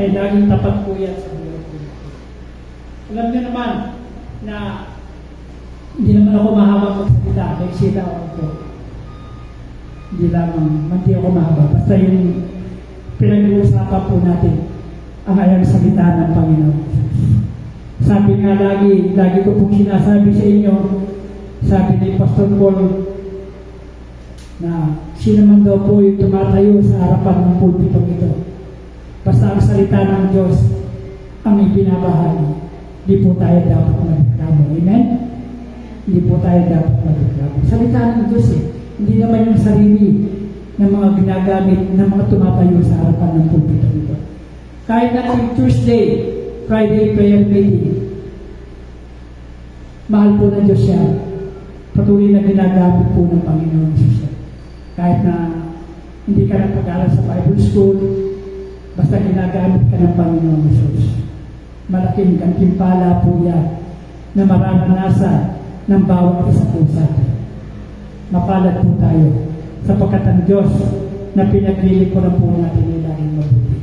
ay laging tapat po yan sa buhay po. Alam niyo naman na hindi naman ako mahabang magsalita. Nagsita ako po. Hindi ako mahaba. Basta yung pinag-uusapan po natin ang ayang salita ng Panginoon. Sabi nga lagi ko pong sinasabi sa inyo, sabi ni Pastor Paul, na sino man daw po yung tumatayo sa harapan ng pulpitong ito. Basta ang salita ng Diyos ang ibinabahagi. Hindi po tayo dapat magreklamo. Amen? Hindi po tayo dapat magreklamo. Salita ng Diyos Hindi naman yung sarili ng mga ginagamit ng mga tumatayo sa harapan ng pulpitong ito. Kahit na yung Tuesday, Friday prayer meeting, mahal po ng Diyos siya. Patuloy na ginagamit po ng Panginoon siya. Kahit na hindi ka nagpag-aral sa Bible School, basta ginagamit ka ng Panginoon Jesus. Malaking gantimpala po yan na mararanasan ng bawat isa po sa atin. Mapalad po tayo sapagkat ang Diyos na pinaglilingkuran po natin ay laging mabuti.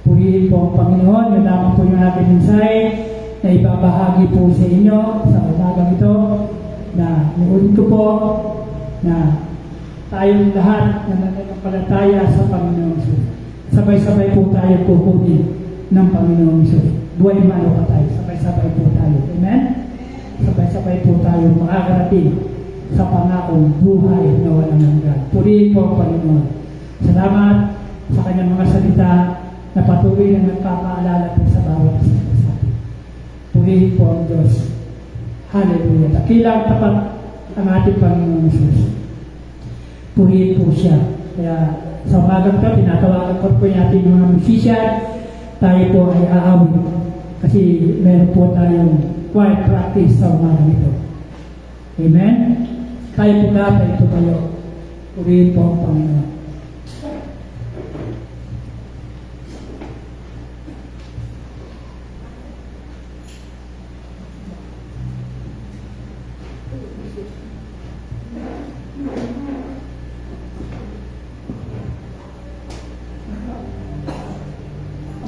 Purihin po ang Panginoon, yun lamang po yung aking mensahe na ibabahagi po sa inyo sa umagang ito na nuulit ko po na tayong lahat na nananampalataya sa Panginoon Jesus. Sabay-sabay po tayo kukunin ng Panginoon Jesus. Buhay man o patay, sabay-sabay po tayo. Amen? Sabay-sabay po tayo makakarating sa pangakong buhay na walang hanggan. Purihin po ang Panginoon. Salamat sa kanyang mga salita na patuloy na nagpapaalala po sa bawat isa sa atin. Purihin po ang Diyos. Hallelujah. Dakilang tapat ang ating Panginoon Jesus. Purihin po siya. Kaya sa umagang ito, tinatawagan ko po natin yung mga musician. Tayo po ay aawin. Kasi meron po tayong quiet practice sa umagang ito. Amen? Tayo po tayo tumayo. Purihin po ang Panginoon.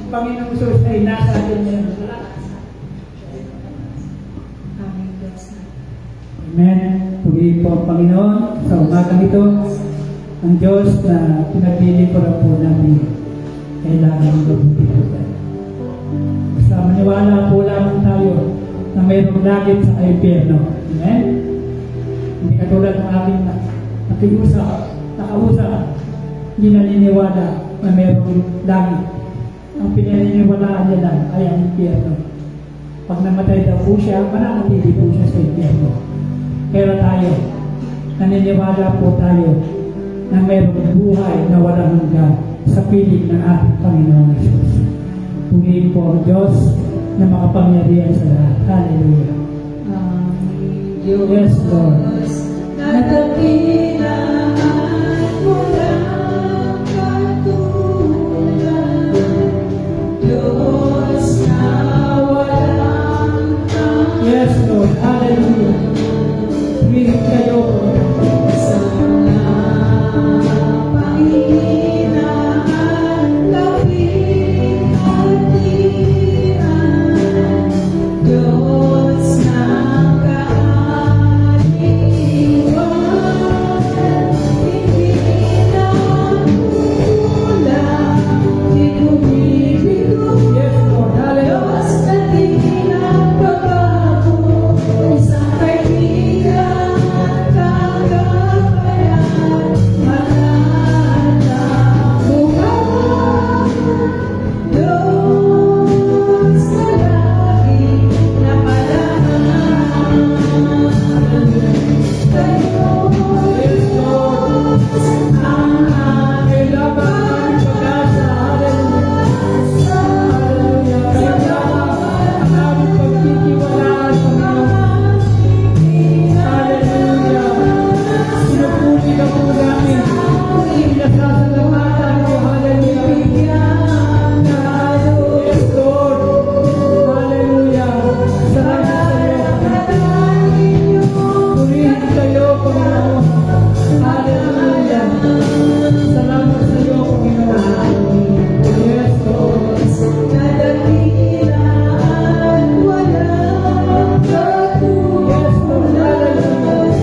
Panginoong Jesus ay nasa atin ngayon. Amen. Purihin po ang Panginoon sa umagang ito. Ang Diyos na pinaglilingkuran po natin ay laging mabuti po tayo. Basta maniwala po lamang tayo na mayroong langit sa impyerno. Amen. Hindi katulad ng aking nakausap, hindi naniniwala na mayroong langit. Ang pinaniniwalaan niya lang ay ang impyerno. Pag namatay daw po siya, mananatili po siya sa impyerno. Pero tayo, naniniwala po tayo na mayroong buhay na walang hanggan sa piling ng ating Panginoon Jesus. Purihin po ang Diyos na makapangyarihan sa lahat. Hallelujah. Yes, Lord. Nadakilaan mo lang katulad, Diyos na walang Yes, Lord. Hallelujah. Purihin kayo. Panghinaan, labing hatian, Diyos na kaaliwan, hindi na kulang, di bumibigo, Yes, Lord. Hallelujah. Diyos na di nagbabago, isang kaibigan kagabayan, lahat ng buhay. Diyos na lagi napalaan, kayo Yes, Lord. ang Kailangan namin pag-asa. Hallelujah. Hallelujah. Kaya ang aming pagtitiwalaan, Panginoon. Hallelujah. Sinupuli ka po namin. Pinasasalamatan mo. Hallelujah. Yes, Lord. Hallelujah. Salamat sa iyo. Purihin kayo, Panginoon. Hallelujah. Salamat sa iyo, Panginoon. Yes, Lord. nadakilaan, walang katulad, Yes, Lord. Hallelujah.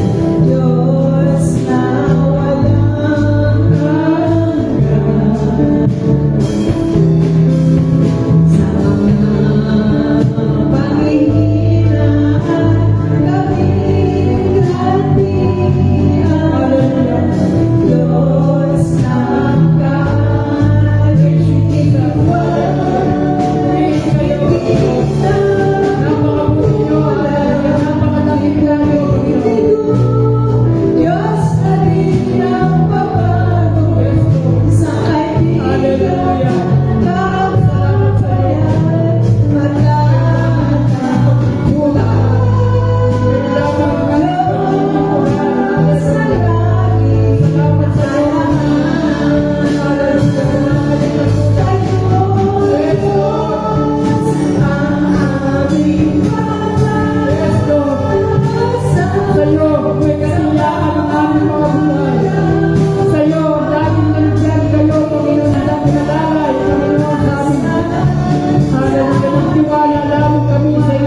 Diyos na walang hanggan. Sa mga panghihinaan, labing hatian, Diyos ng kaaliwan, Diyos na di nagbabago, isang kaibigan kababayan, lahat ng buhay.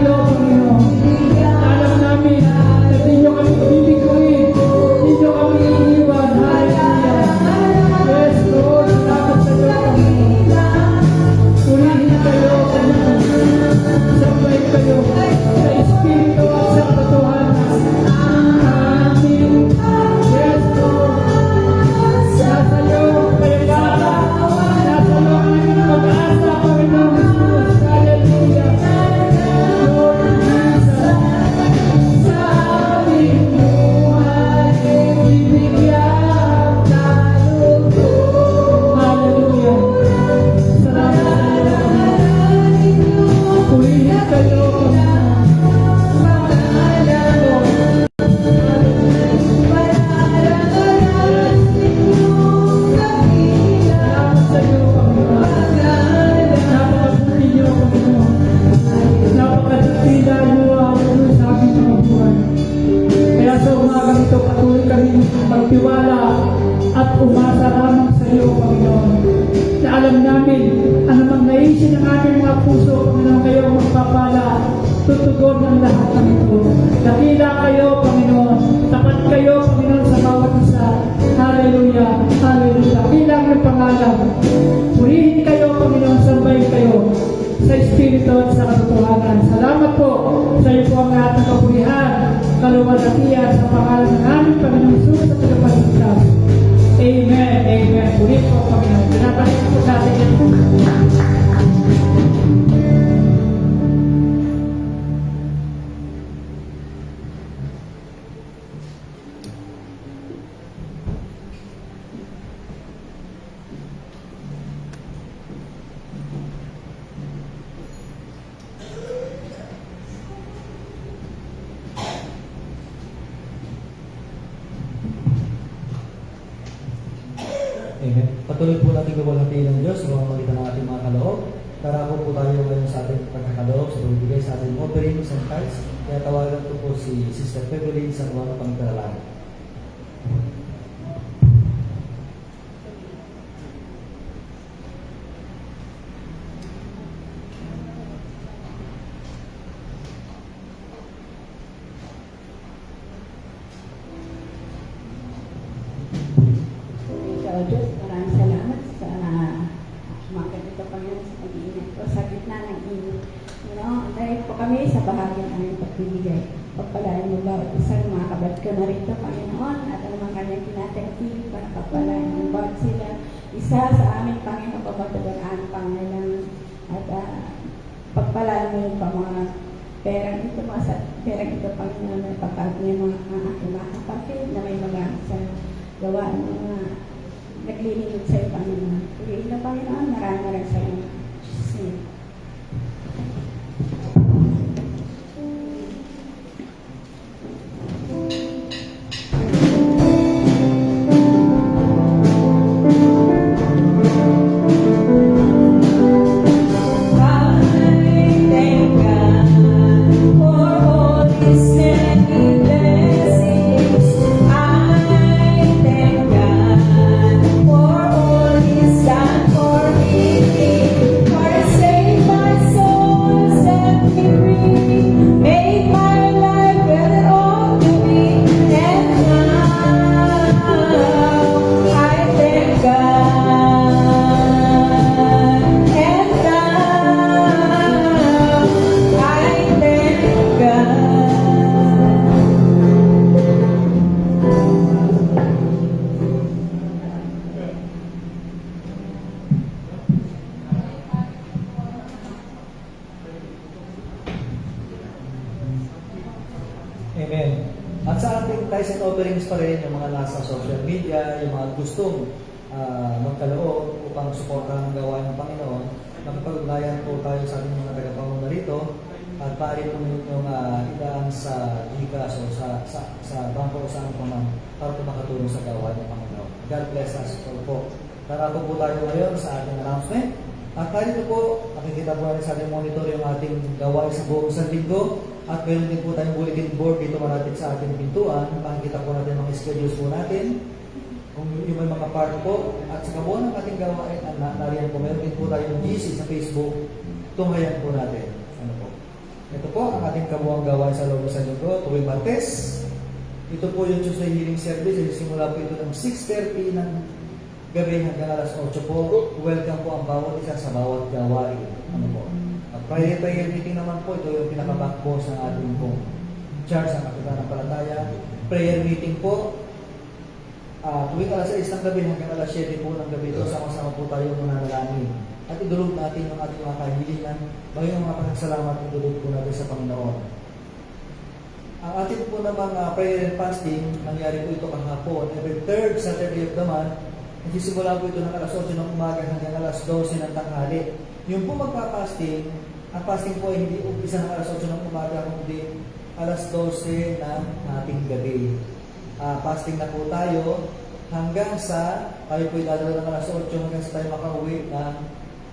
Diyos na lagi magtiwala at umasa lamang sa iyo, Panginoon. Na alam namin, anumang naisin ng aming mga puso, Panginoon, kayo ang magpapala, tutugon ng lahat ng ito. Dakila kayo, Panginoon. Tapat kayo, Panginoon, sa bawat isa. Hallelujah, hallelujah. Bilang ng pangalan. Purihin kayo, Panginoon, sambahin kayo sa Espiritu at sa katotohanan. Salamat po sa iyo po ang lahat ng kapurihan, kaluwalhatian sa pangalan ng Muli po, Panginoon. Pinapalik po sa atin yan. Amen. Patuloy po natin gawalhati ng Diyos sa pamamagitan ng ating mga kaloob. Darako po tayo ngayon sa ating pagkakaloob sa pagbibigay sa ating offerings and tithes. Kaya tawagan ko po si Sister Peveline sa mga pangkaralaman. Ikaw, Diyos, maraming salamat sa mga ganito Panginoon sa pag-iingat ko sa gitna ng init. Dahil po kami sa bahagi ng aming pagbibigay. Pagpalain mo bawat isang mga kabat ko na rito, Panginoon, at ang mga kanyang kinatagpili para pagpalain mo bawat sila. Isa sa aming Panginoon, pamatugan ang pangailangan at pagpalain mo yung mga perang ito, perang ito, Panginoon, na pagpalain mo ang aking mga kapatid na may mga sa gawaan mga naglilingkod sa iyo, Panginoon. Piliin na, Panginoon, maraming sa iyo. Jesus' name. Amen. At sa ating tithes and offerings pa rin, yung mga nasa social media, yung mga gustong magkaloob upang suportahan ang gawain ng Panginoon, nakipag-ugnayan po tayo sa ating mga tagapanguna rito at maaari po yung idaan sa GCash o sa bangko o saan po man para po makatulong sa gawain ng Panginoon. God bless us all po. Narako po tayo ngayon sa ating announcement. At tayo po, nakikita po natin sa ating monitor yung ating gawain sa buong isang linggo. At meron din po tayong bulletin board dito malapit sa ating pintuan. Makikita po natin mga schedules po natin. Kung yung may mga part po. At sa kabuuan ng ating gawain, nariyan po, meron din po tayong GC sa Facebook. Tunghayan po natin. Ano po? Ito po ang ating kabuuan gawain sa loob sa linggo. Tuwing Martes. Ito po yung Tuesday healing service. Simula po ito ng 6:30 ng gabi hanggang alas 8 po. Welcome po ang bawat isa sa bawat gawain. Ano po? At prayer meeting naman po, ito yung pinaka-backbone sa ating pong charge ng Kapitanampalataya. Prayer meeting po, tuwing alas 6 ng gabi hanggang alas 7 po ng gabi ito, sama-sama po tayo mananalangin. At idulog natin yung ating mga kahilingan, bago yung mga pasasalamat, idulog po natin sa Panginoon. Ang ating po namang prayer and fasting, nangyari po ito kahapon, every third Saturday of the month. Nagsisimula po ito ng alas 8 ng umaga hanggang alas 12 ng tanghali. Yung po magpa-fasting, ang fasting po ay hindi umpisa ng alas 8 ng umaga, kundi alas 12 ng ating gabi. Fasting na po tayo hanggang sa tayo po idadala ng alas 8 hanggang sa tayo makauwi ng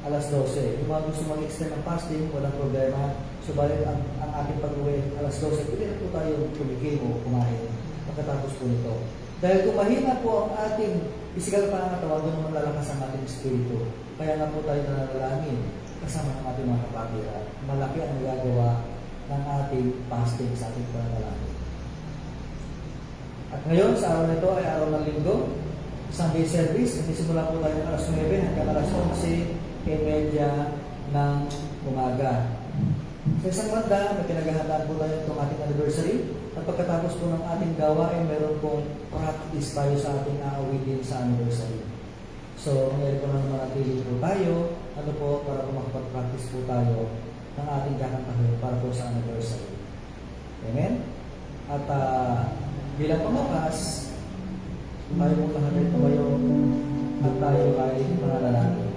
alas 12. Yung mga gusto mag-extend ng fasting, walang problema. Subalit ang ating pag-uwi alas 12, pwede na po tayo tumikim o kumain pagkatapos po nito. Dahil kung mahina po ang ating physical pangangatawan, doon naman lalakas ang ating espiritu. Kaya nga po tayo nananalangin kasama ng ating mga kapatid. Malaki ang nagagawa ng ating fasting sa ating pananalangin. At ngayon, sa araw na ito ay araw ng linggo, Sunday service. Nagsisimula po tayo ng alas 9 hanggang alas 11:30 ng umaga. Sa isang banda, may pinaghahandaan po tayo itong ating anniversary. At pagkatapos po ng ating gawain, meron pong practice tayo sa ating aawitin sa anniversary. So, ngayon po na manatili po tayo, ano po, para po makapag-practice po tayo ng ating kakantahin para po sa anniversary. Amen? At bilang pamakas, tayo po lahat ay tumayo at tayo ay mananalangin.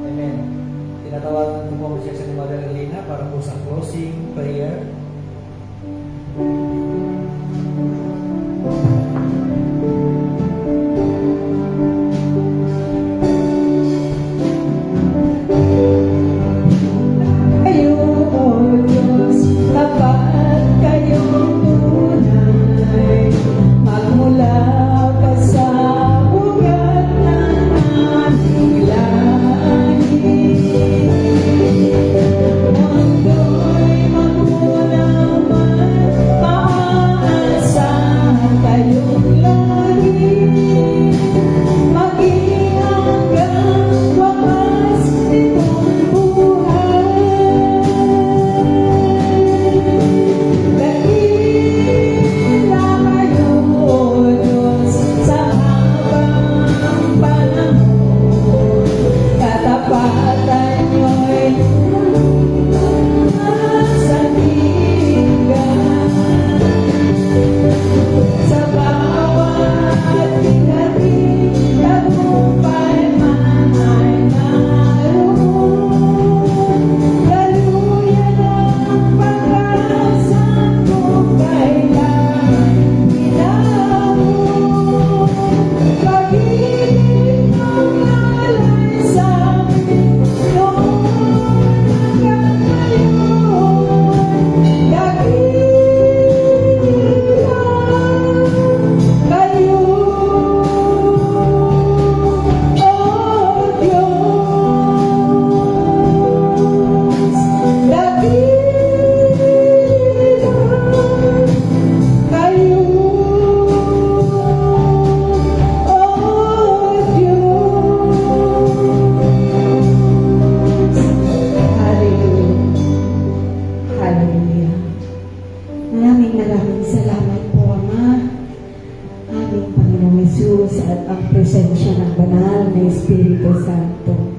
Amen. Tinatawagan ko po ang siya ni Mother Elena para po sa closing prayer. Kayo, O Diyos, tapat kayong tunay, magmula pa sa ugat ng aming langit. Mundo'y magmulaman, maaasahan kayong langit, maging hanggang wakas nitong buhay. Dakila kayo, O Diyos, sa habang panahon, katapatan niyo'y sa tinggan. Sa bawat hati, tagumpay man ay naroon. Daluyan ang pag-asa kung kailan hinahon. Pag-ibig mong alay sa amin noon hanggang ngayon. Dakila kayo, O Diyos. Dakila kayo, O Diyos. Hallelujah. Hallelujah. Maraming salamat po, Ama, aming Panginoong Hesus, at ang presensya ng banal na Espiritu Santo.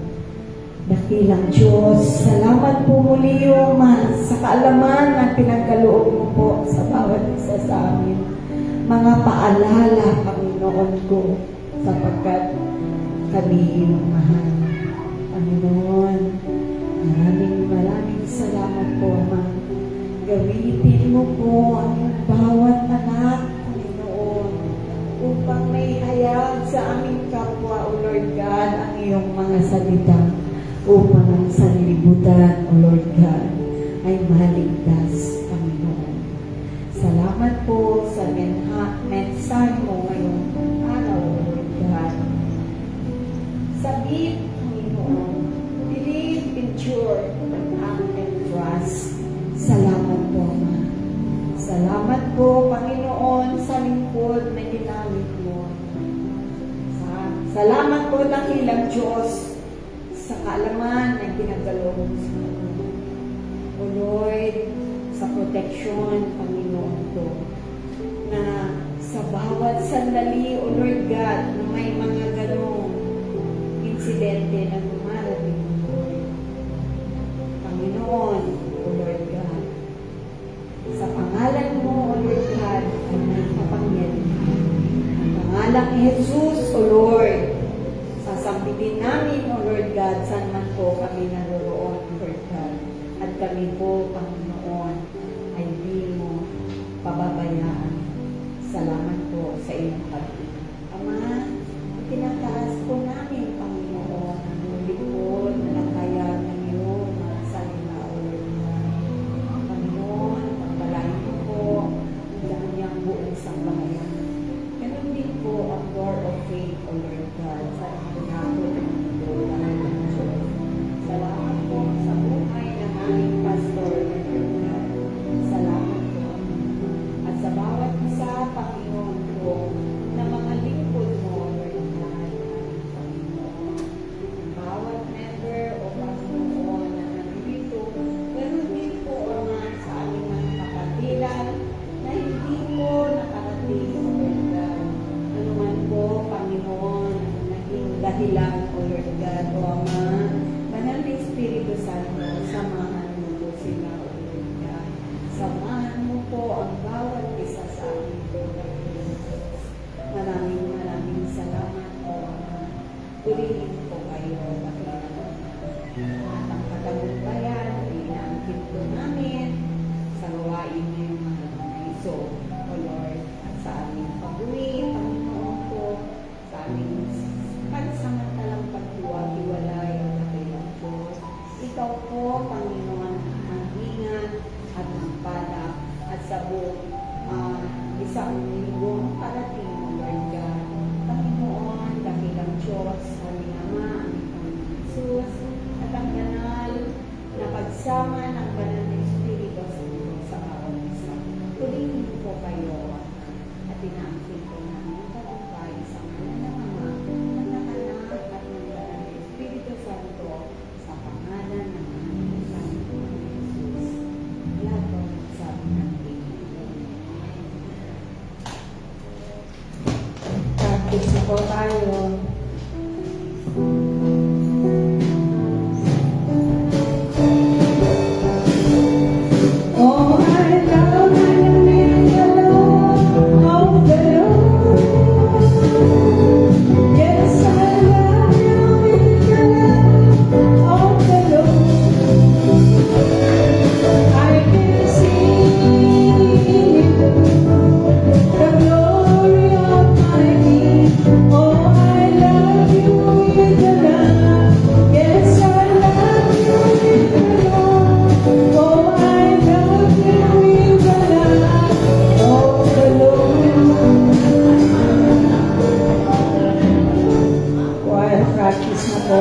Dakilang Diyos, salamat po muli, O Ama, sa kaalaman at pinagkaloob mo po sa bawat isa sa amin. Mga paalala, Panginoon ko, sapagkat kami iyong mahal. Panginoon, maraming salamat po, Ama. Gamitin mo po ang bawat anak, Panginoon, upang may hayag sa aming kapwa, O Lord God, ang iyong mga salita, upang ang sanlibutan, O Lord God, ay maligtas, Panginoon. Salamat po sa mensahe mo ngayong araw, O Lord God. Sabit, Panginoon, believe, endure, act, and trust. Salamat po, Ama. Salamat po, Panginoon, sa lingkod na ginamit mo. Salamat po, dakilang Diyos, sa kaalaman na ginagalaw mo sa amin. O Lord, sa proteksyon, Panginoon ko, na sa bawat sandali, O Lord God, na may mga ganong insidente na dumarating, Panginoon, O Lord God, sa pangalan mo, O Lord God, ay may kapangyarihan. Ang pangalan ni Jesus, O Lord, sasambitin namin, O Lord God, saan man po kami naroroon, Lord God. At kami po, Panginoon, ay di mo pababayaan. Salamat po sa iyong pag-ibig. Ama, tinataas po namin, Panginoon, ang lingkod na nakaya ng iyong mga salita, O Lord God. Panginoon, pagpalain mo po ang kanyang buong sambahayan. Ganun din po ang door of faith, O Lord God, sa pinapot ng mundo, lahat ng Diyos. Salamat po sa buhay ng aming pastor, Lord God. Salamat po. At sa bawat isa, Panginoon po, na mga lingkod mo, Lord God, aming Panginoon. Ang bawat member o Panginoon na nandito, ganun din po, Ama, sa aming mga buong isang linggong parating, O Lord God. Panginoon, dakilang Diyos, aming Ama, aming Panginoon Jesus, at ang banal na pagsama ng banal na Espiritu sa bawat isa. Purihin po kayo at inaangkin po namin ang tagumpay sa ngalan ng Ama, ng Anak at ng banal na Espiritu Santo sa pangalan ng aming Panginoon Jesus. Lahat po sabi natin. Practice na po tayo. Oh, I love you in the Lord, oh, the Lord. Yes, I love you in the Lord, oh, the Lord. I can see the glory of my King. Oh, I love you in the Lord. Yes, I love you in the Lord. Oh, I love you in the Lord. Oh, the Lord. Choir practice na po.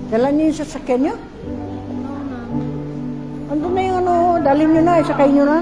Dala niyo yung sasakyan niyo? Andun na yung ano, dalhin niyo na, isakay niyo na.